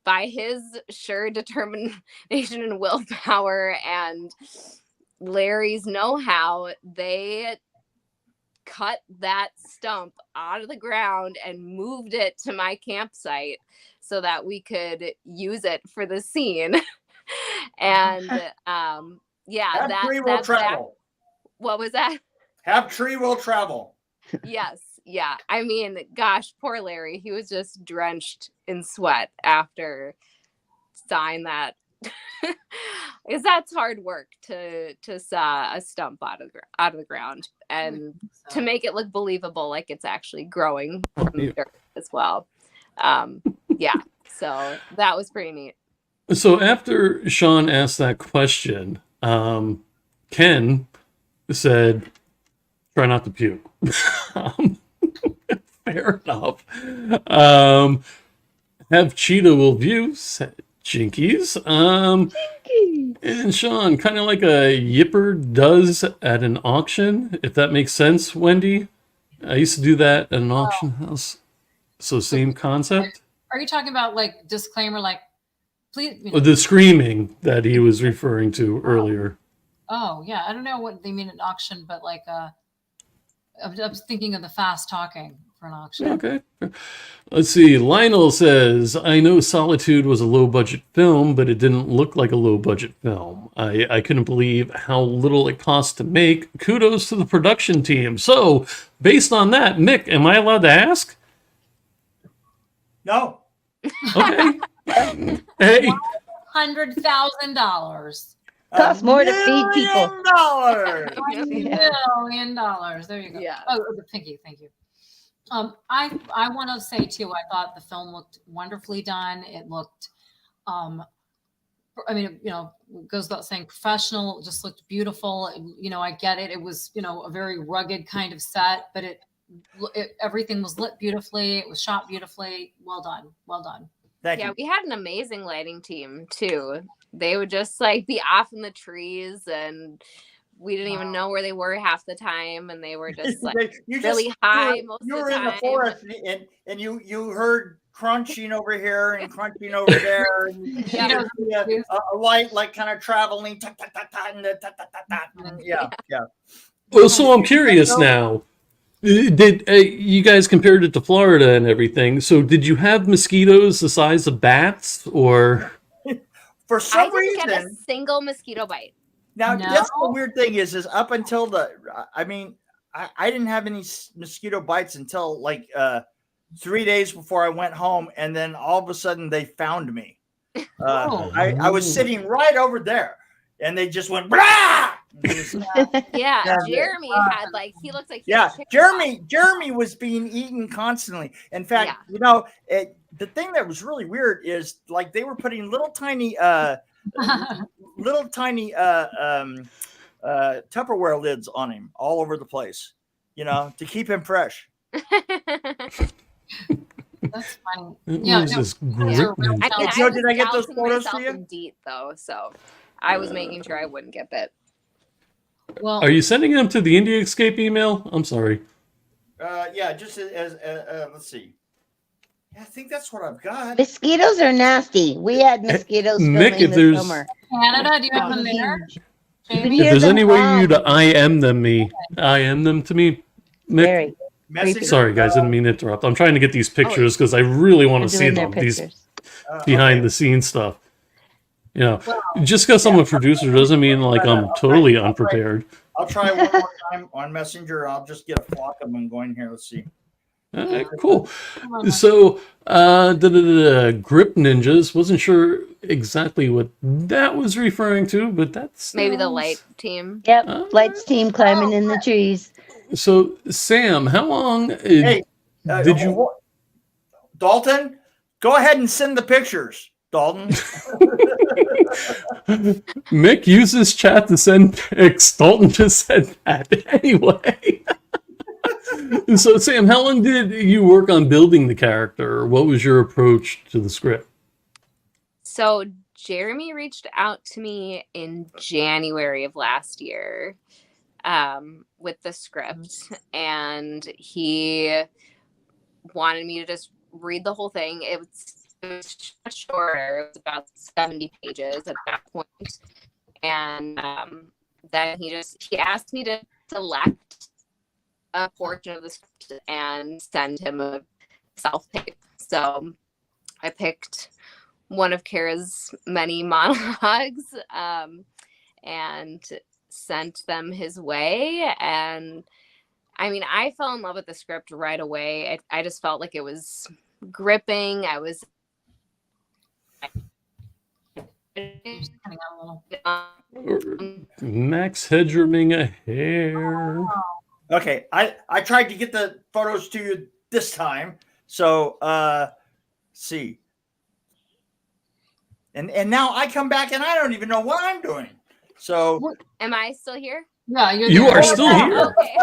by his sure determination and willpower and Larry's know-how, they cut that stump out of the ground and moved it to my campsite so that we could use it for the scene. And
Have tree will travel.
What was that?
Have tree will travel.
Yes. Yeah. I mean, gosh, poor Larry. He was just drenched in sweat after sawing that. Because that's hard work to saw a stump out of the ground and to make it look believable, like it's actually growing from the dirt as well. Yeah. So that was pretty neat.
So after Sean asked that question, Ken said, "Try not to puke." Fair enough. Have Cheetah will view, said Jinkies. And Sean, kind of like a yipper does at an auction, if that makes sense, Wendy. I used to do that at an auction house. So same concept.
Are you talking about like disclaimer, like please?
The screaming that he was referring to earlier.
Oh yeah, I don't know what they mean at auction, but like I was thinking of the fast talking for an auction.
Okay. Let's see. Lionel says, "I know Solitude was a low-budget film, but it didn't look like a low-budget film. I couldn't believe how little it cost to make. Kudos to the production team." So, based on that, Mick, am I allowed to ask?
No.
Okay. Hey.
$100,000.
Costs more to feed people.
$1 million. There you go.
Yeah.
Oh, the pinky. Thank you. I want to say too, I thought the film looked wonderfully done. It looked, I mean, you know, it goes without saying professional. It just looked beautiful. You know, I get it. It was, you know, a very rugged kind of set, but everything was lit beautifully. It was shot beautifully. Well done. Well done.
Thank you.
We had an amazing lighting team too. They would just like be off in the trees and we didn't even know where they were half the time, and they were just like really high most of the time. You were in the
forest, and you heard crunching over here and crunching over there, and a light like kind of traveling. Yeah.
Well, so I'm curious now. Did you guys compared it to Florida and everything? So did you have mosquitoes the size of bats, or?
For some reason,
I didn't get a single mosquito bite.
Now, that's the weird thing is up until I didn't have any mosquito bites until like 3 days before I went home. And then all of a sudden they found me. I was sitting right over there and they just went, "Blah!"
Jeremy had he looked like
Jeremy was being eaten constantly. In fact, you know, the thing that was really weird is like they were putting little tiny Tupperware lids on him all over the place, you know, to keep him fresh.
That's funny.
Did
I get those photos for you?
Deep, though, so I was making sure I wouldn't get bit.
Well,
are you sending them to the India Escape email? I'm sorry.
Just as let's see. Yeah, I think that's what I've got.
Mosquitoes are nasty. We had mosquitoes
Mick,
filming this summer.
Canada, do you have them there?
If there's any way you to IM them to me, Mick. Sorry, guys, didn't mean to interrupt. I'm trying to get these pictures because I really want to see them. These behind the scenes stuff. You know, just because I'm a producer doesn't mean like I'm totally unprepared.
I'll try one more time on Messenger. I'll just get a flock of them going here. Let's see.
Cool. So, Grip Ninjas, wasn't sure exactly what that was referring to, but that's
maybe the light team.
Yep, lights team climbing in the trees.
So, Sam, how long did you?
Dalton, go ahead and send the pictures, Dalton.
Mick uses chat to send pics. Dalton just said that anyway. So, Sam, how long did you work on building the character? What was your approach to the script?
So, Jeremy reached out to me in January of last year with the script, and he wanted me to just read the whole thing. was much shorter. It was about 70 pages at that point. And then he asked me to select a portion of the script and send him a self-tape. So I picked one of Kara's many monologues and sent them his way. And I mean, I fell in love with the script right away. I just felt like it was gripping. I was
Max Headrooming a hair.
Okay, I tried to get the photos to you this time. So see. And now I come back and I don't even know what I'm doing. So
am I still here?
Yeah,
you are still here.
Okay.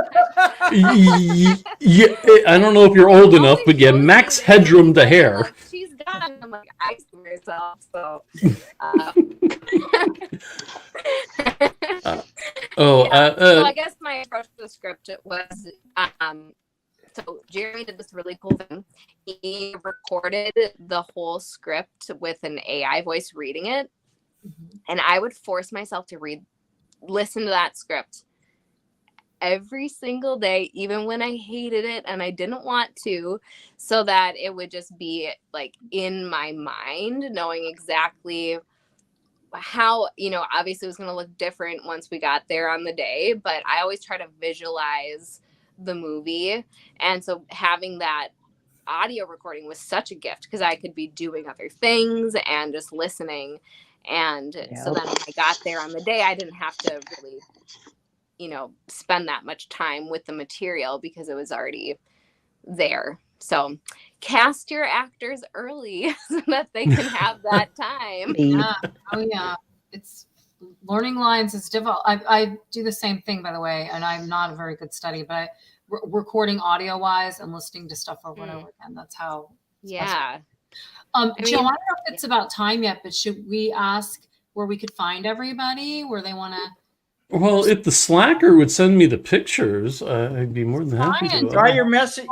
Yeah, I don't know if you're old enough, but yeah, Max Headroom the hair.
Like, she's gone. I'm like, I see myself. So. So I guess my approach to the script was, so Jeremy did this really cool thing. He recorded the whole script with an AI voice reading it, and I would force myself to listen to that script every single day, even when I hated it and I didn't want to, so that it would just be like in my mind, knowing exactly how, obviously it was going to look different once we got there on the day, but I always try to visualize the movie. And so having that audio recording was such a gift because I could be doing other things and just listening. And so then when I got there on the day, I didn't have to really, spend that much time with the material because it was already there. So cast your actors early so that they can have that time.
Yeah. Oh yeah. It's learning lines is difficult. I do the same thing, by the way, and I'm not a very good study, but recording audio wise and listening to stuff over and over again. That's how.
Yeah.
Jill, I don't know if it's about time yet, but should we ask where we could find everybody, where they want to?
Well, if the Slacker would send me the pictures, I'd be more than happy to.
Try your message.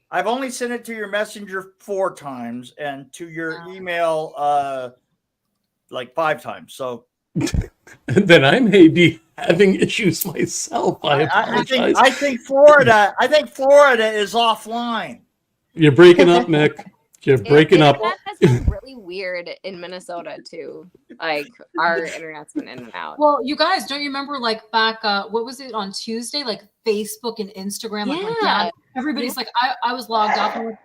I've only sent it to your messenger 4 times and to your email like 5 times. So
then I may be having issues myself. I apologize.
I think Florida is offline.
You're breaking up, Mick. You're breaking up.
That has been really weird in Minnesota too. Like our internet's been in and out.
Well, you guys, don't you remember like back what was it on Tuesday? Like Facebook and Instagram, like everybody's like, I was logged off. I'm like,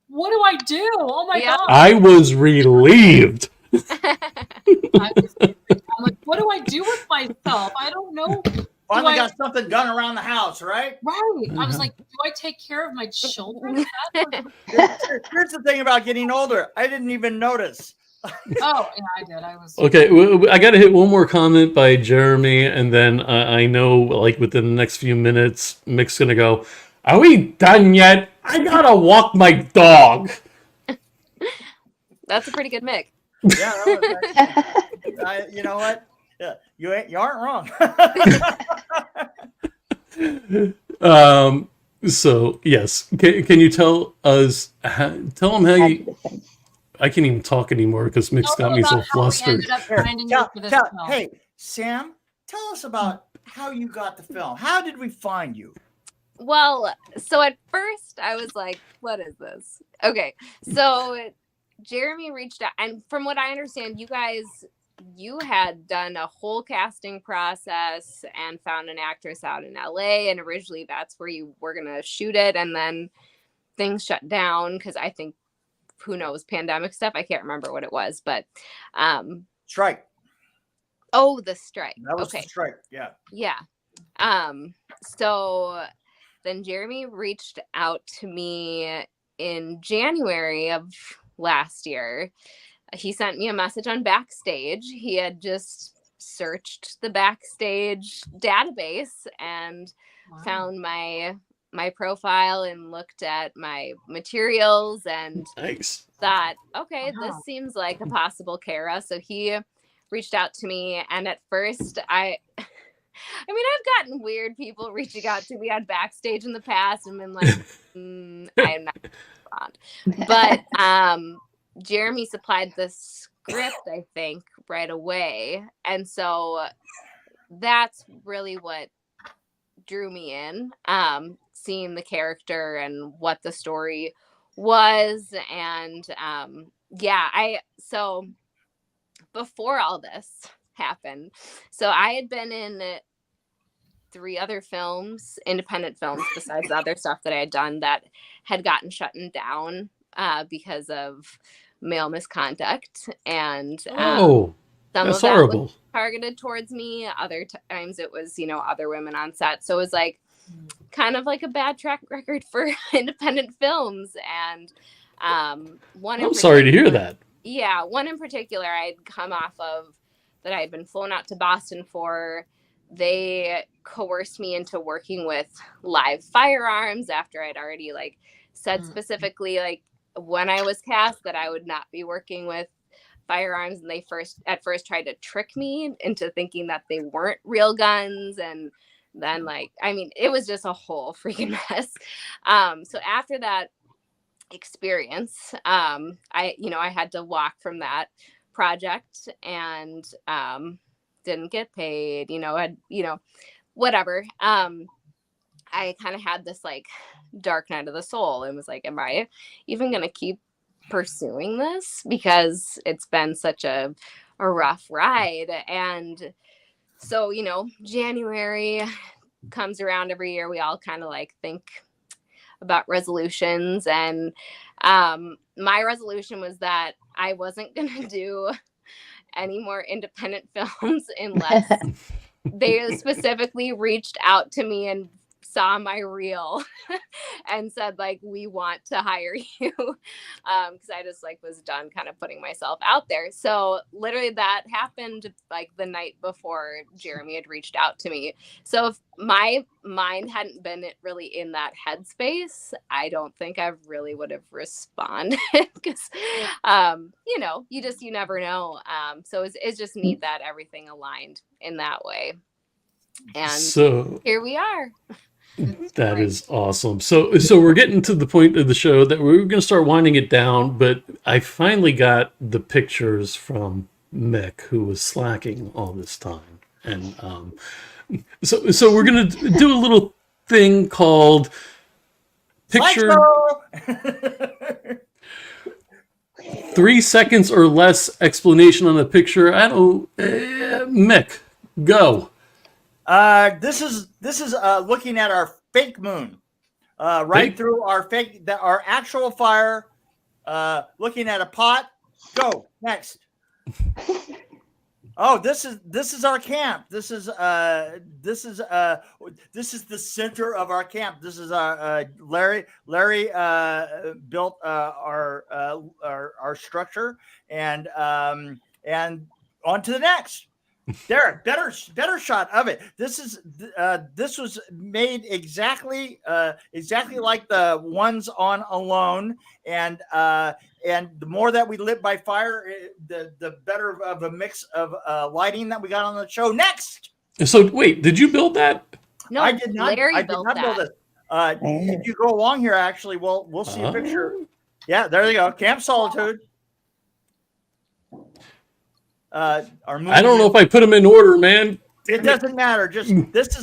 what do I do? Oh my god!
I was relieved.
I'm like, what do I do with myself? I don't know.
Finally got something done around the house, right?
Right. I was like, do I take care of my children?
Here's the thing about getting older. I didn't even notice.
Oh, yeah, I did. I was
okay. I got to hit one more comment by Jeremy, and then I know, like within the next few minutes, Mick's gonna go. Are we done yet? I gotta walk my dog.
That's a pretty good Mick.
Yeah, you know what? Yeah, you aren't
wrong. So yes, can you tell us? Tell them how you. I can't even talk anymore because Mick's got me so flustered.
Hey, Sam, tell us about how you got the film. How did we find you?
Well, so at first I was like, what is this? Okay, so Jeremy reached out, and from what I understand, you had done a whole casting process and found an actress out in LA, and originally that's where you were going to shoot it, and then things shut down because I think, who knows, pandemic stuff. I can't remember what it was, but
strike.
Oh, the strike.
That was the strike.
Yeah. So then Jeremy reached out to me in January of last year. He sent me a message on Backstage. He had just searched the Backstage database and found my profile and looked at my materials and thought, okay, this seems like a possible Kara. So he reached out to me, and at first I mean, I've gotten weird people reaching out to me on Backstage in the past and been like, I'm not respond. But Jeremy supplied the script, I think, right away. And so that's really what drew me in, seeing the character and what the story was. And so before all this happened, so I had been in 3 other films, independent films, besides the other stuff that I had done that had gotten shut down because of male misconduct. And some
that's
of that
horrible.
was targeted towards me. Other times it was, other women on set. So it was like kind of like a bad track record for independent films. And
I'm sorry to hear that.
Yeah, one in particular I'd come off of that I had been flown out to Boston for. They coerced me into working with live firearms after I'd already said specifically when I was cast that I would not be working with firearms, and they at first tried to trick me into thinking that they weren't real guns, and then it was just a whole freaking mess. So after that experience, I had to walk from that project and didn't get paid, whatever. I kind of had this dark night of the soul and was like, am I even going to keep pursuing this? Because it's been such a rough ride. And so, January comes around every year. We all kind of think about resolutions. And my resolution was that I wasn't going to do any more independent films unless they specifically reached out to me and saw my reel and said we want to hire you, because I just was done kind of putting myself out there. So literally that happened the night before Jeremy had reached out to me. So if my mind hadn't been really in that headspace, I don't think I really would have responded, because you never know. So it's just neat that everything aligned in that way, and so here we are.
That is awesome. So we're getting to the point of the show that we're going to start winding it down, but I finally got the pictures from Mick, who was slacking all this time. And so we're going to do a little thing called picture 3 seconds or less explanation on the picture. I don't Mick, go.
This is looking at our fake moon, right through our our actual fire. Looking at a pot. Go next. Oh, this is our camp. This is the center of our camp. This is Larry built our structure, and on to the next. Derek, better shot of it. This was made exactly like the ones on Alone, and the more that we lit by fire, the better of a mix of lighting that we got on the show. Next.
So wait, did you build that?
No,
I did not.
Larry
I did not build it. If you go along here, actually, we'll see a picture. Yeah, there you go. Camp Solitude. I
don't know if I put them in order, man.
It doesn't matter. Just this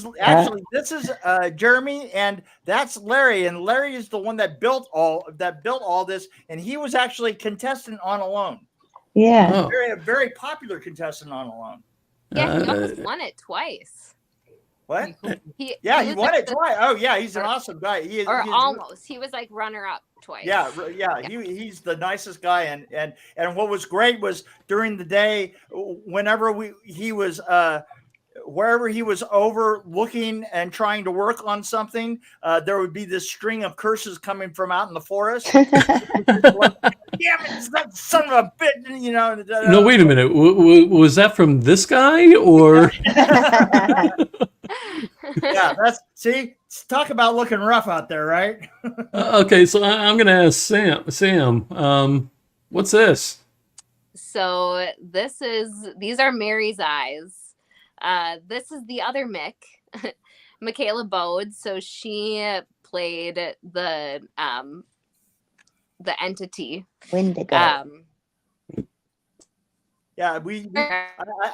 is Jeremy, and that's Larry, and Larry is the one that built all this, and he was actually contestant on Alone.
Yeah,
a very popular contestant on Alone.
Yeah, he almost won it twice.
What? He won it twice. Oh yeah, he's an awesome guy. He was runner up twice. Yeah. He's the nicest guy, and what was great was during the day, whenever he was wherever he was overlooking and trying to work on something, there would be this string of curses coming from out in the forest. Damn it, that son of a bitch!
No, wait a minute. Was that from this guy or?
Yeah, talk about looking rough out there, right?
Okay, so I'm going to ask Sam, what's this?
So these are Mary's eyes. This is the other Mick, Michaela Bode. So she played the the entity.
Wendigo.
Yeah,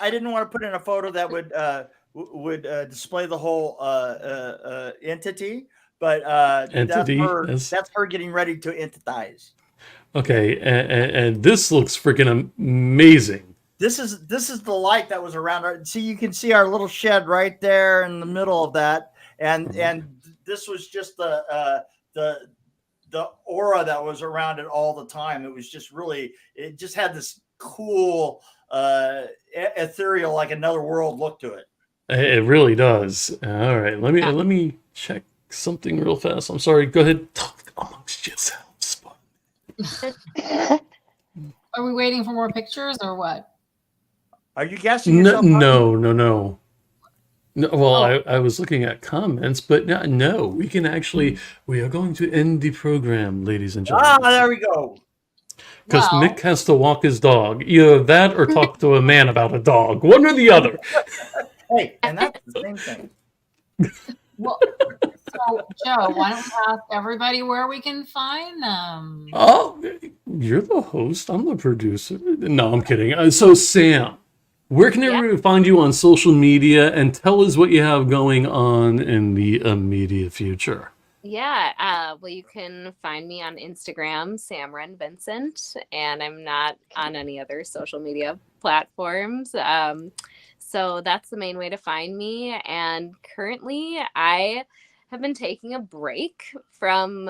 I didn't want to put in a photo that would display the whole entity, but
Entity,
that's her getting ready to entize.
Okay, and this looks freaking amazing.
This is the light that was around our. See, you can see our little shed right there in the middle of that, and this was just the aura that was around it all the time. It was just really, it just had this cool, ethereal, like another world look to it.
It really does. All right, let me check something real fast. I'm sorry. Go ahead. Talk amongst yourselves.
Are we waiting for more pictures or what?
Are you guessing?
No. Well, I was looking at comments, but no. We can actually. We are going to end the program, ladies and gentlemen.
Ah, there we go.
Because Mick has to walk his dog. Either that or talk to a man about a dog. One or the other.
Hey, and that's the same thing.
Well, so Joe, why don't we ask everybody where we can find them?
Oh, you're the host. I'm the producer. No, I'm kidding. So Sam, where can everyone find you on social media, and tell us what you have going on in the immediate future?
Yeah, well, you can find me on Instagram, Wren Vincent, and I'm not on any other social media platforms. So that's the main way to find me. And currently, I have been taking a break from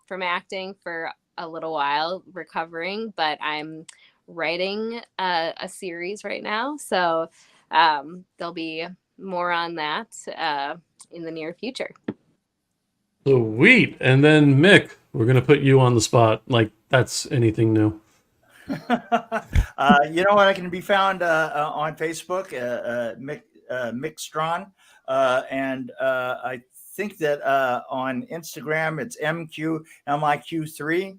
acting for a little while, recovering, but I'm writing a series right now. So there'll be more on that in the near future.
Sweet. And then Mick, we're going to put you on the spot like that's anything new.
You know what? I can be found on Facebook, Mick Strawn, and I think that on Instagram it's MIQ3,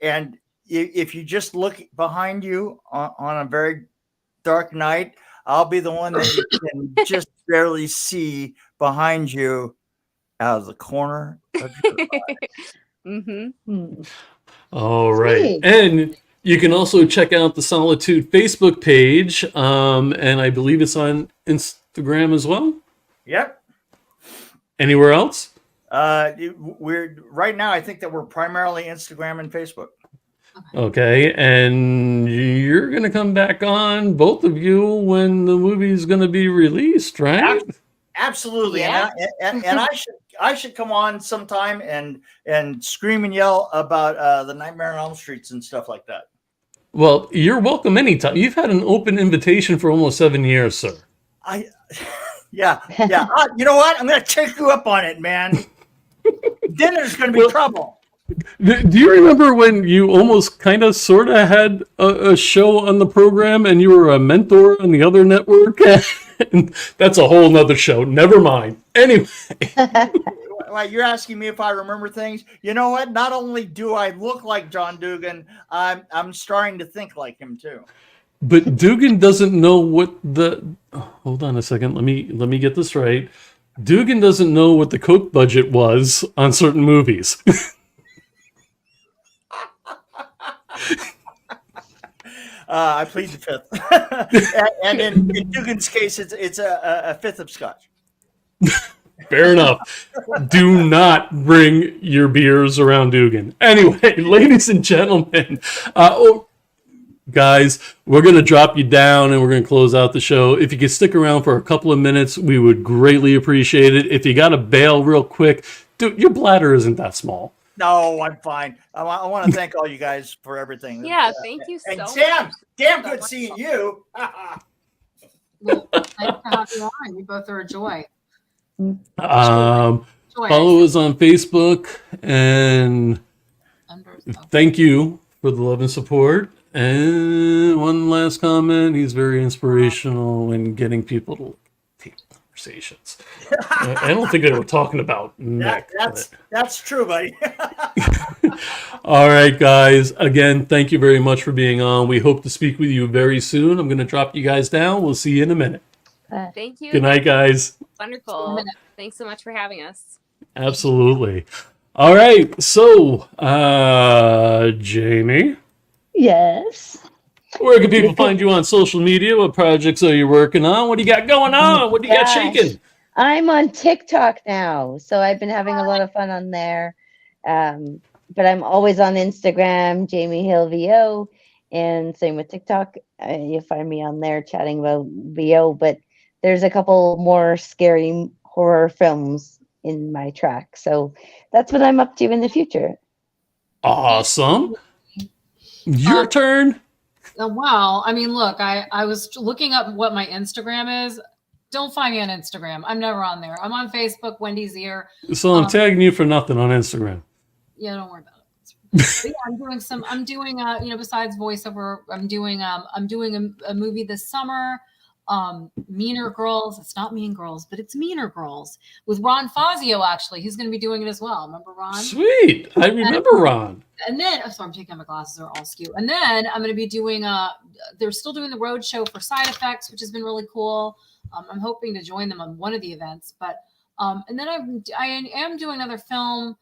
and if you just look behind you on a very dark night, I'll be the one that you can just barely see behind you out of the corner of your eye.
Mm-hmm.
All right.
Sweet.
And you can also check out the Solitude Facebook page, and I believe it's on Instagram as well.
Yep.
Anywhere else?
We're right now, I think that we're primarily Instagram and Facebook.
Okay, and you're going to come back on, both of you, when the movie's going to be released, right?
Absolutely.
Yeah.
And I should come on sometime and scream and yell about the Nightmare on Elm Streets and stuff like that.
Well, you're welcome anytime. You've had an open invitation for almost 7 years, sir.
Yeah. You know what? I'm going to take you up on it, man. Then there's going to be trouble.
Do you remember when you almost kind of sort of had a show on the program and you were a mentor on the other network? And that's a whole nother show. Never mind. Anyway.
Well, you're asking me if I remember things. You know what? Not only do I look like John Dugan, I'm starting to think like him too.
But Dugan doesn't know what the... Hold on a second. Let me get this right. Dugan doesn't know what the Coke budget was on certain movies.
I plead the fifth. and in Dugan's case, it's a fifth of scotch.
Fair enough. Do not bring your beers around Dugan. Anyway, ladies and gentlemen, guys, we're going to drop you down and we're going to close out the show. If you could stick around for a couple of minutes, we would greatly appreciate it. If you got to bail real quick, dude, your bladder isn't that small.
No, I'm fine. I want to thank all you guys for everything.
Yeah, thank you so much.
And Sam, damn good seeing you.
Well, nice to have you on. You both are a joy.
Follow us on Facebook, and thank you for the love and support. And one last comment: he's very inspirational in getting people to take conversations. I don't think they were talking about Mick.
That's true, buddy.
All right, guys. Again, thank you very much for being on. We hope to speak with you very soon. I'm going to drop you guys down. We'll see you in a minute.
Thank you.
Good night, guys.
Wonderful. Thanks so much for having us.
Absolutely. All right. So, Jaime,
Yes.
where can people find you on social media? What projects are you working on? What do you got going on? What do you got shaking?
I'm on TikTok now, so I've been having a lot of fun on there. But I'm always on Instagram, Jaime Hill VO, and same with TikTok. You'll find me on there chatting about VO. But there's a couple more scary horror films in my track, so that's what I'm up to in the future.
Awesome. Your turn.
Wow. I mean, look, I was looking up what my Instagram is. Don't find me on Instagram. I'm never on there. I'm on Facebook, Wendy's Ear.
So I'm tagging you for nothing on Instagram.
Yeah, don't worry about it. But yeah, I'm doing besides voiceover, I'm doing a movie this summer. Meaner Girls. It's not Mean Girls, but it's Meaner Girls with Ron Fazio. Actually, he's going to be doing it as well. Remember Ron?
Sweet. I remember Ron.
And then, I'm taking out my glasses, they're all askew. And then I'm going to be doing they're still doing the road show for Side Effects, which has been really cool. I'm hoping to join them on one of the events, but and then I am doing another film.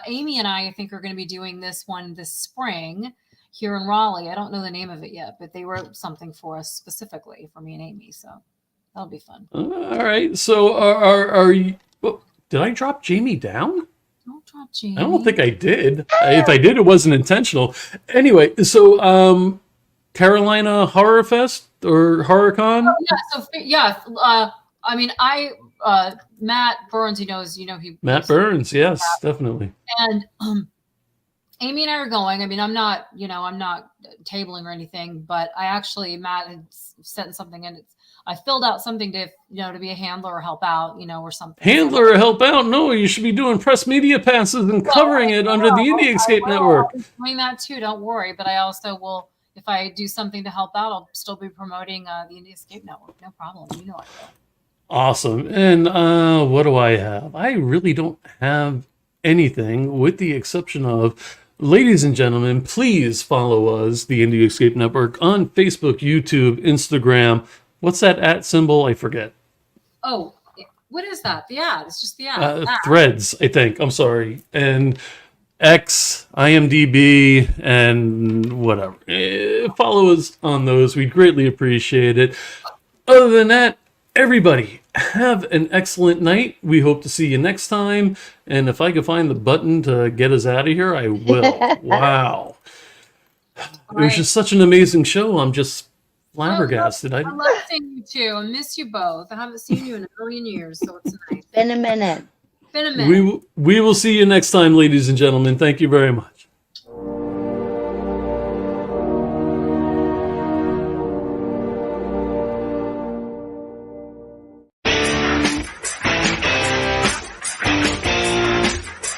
Amy and I think are going to be doing this one this spring here in Raleigh. I don't know the name of it yet, but they wrote something for us specifically for me and Amy, so that'll be fun.
All right. So are you? Did I drop Jaime down?
Don't drop Jaime.
I don't think I did. If I did, it wasn't intentional. Anyway, so Carolina Horror Fest or HorrorCon?
I mean, Matt Burns,
Matt Burns, yes, definitely.
And Amy and I are going. I mean, I'm not tabling or anything, but Matt had sent something in. I filled out something to be a handler or help out, or something.
Handler or help out? No, you should be doing press media passes and covering it under the Indie Escape Network.
I'm doing that too. Don't worry. But I also will, if I do something to help out, I'll still be promoting the Indie Escape Network. No problem. I will.
Awesome. And what do I have? I really don't have anything with the exception of, ladies and gentlemen, please follow us, the Indie Escape Network, on Facebook, YouTube, Instagram. What's that @ symbol? I forget.
Oh, what is that? The ad. It's just the ad.
Threads, I think. I'm sorry. And X, IMDb, and whatever. Follow us on those. We'd greatly appreciate it. Other than that, everybody, have an excellent night. We hope to see you next time. And if I can find the button to get us out of here, I will. Wow. It was just such an amazing show. I'm just flabbergasted.
I love seeing you too. I miss you both. I haven't seen you in a million years, so it's nice.
Been a minute.
We will see you next time, ladies and gentlemen. Thank you very much.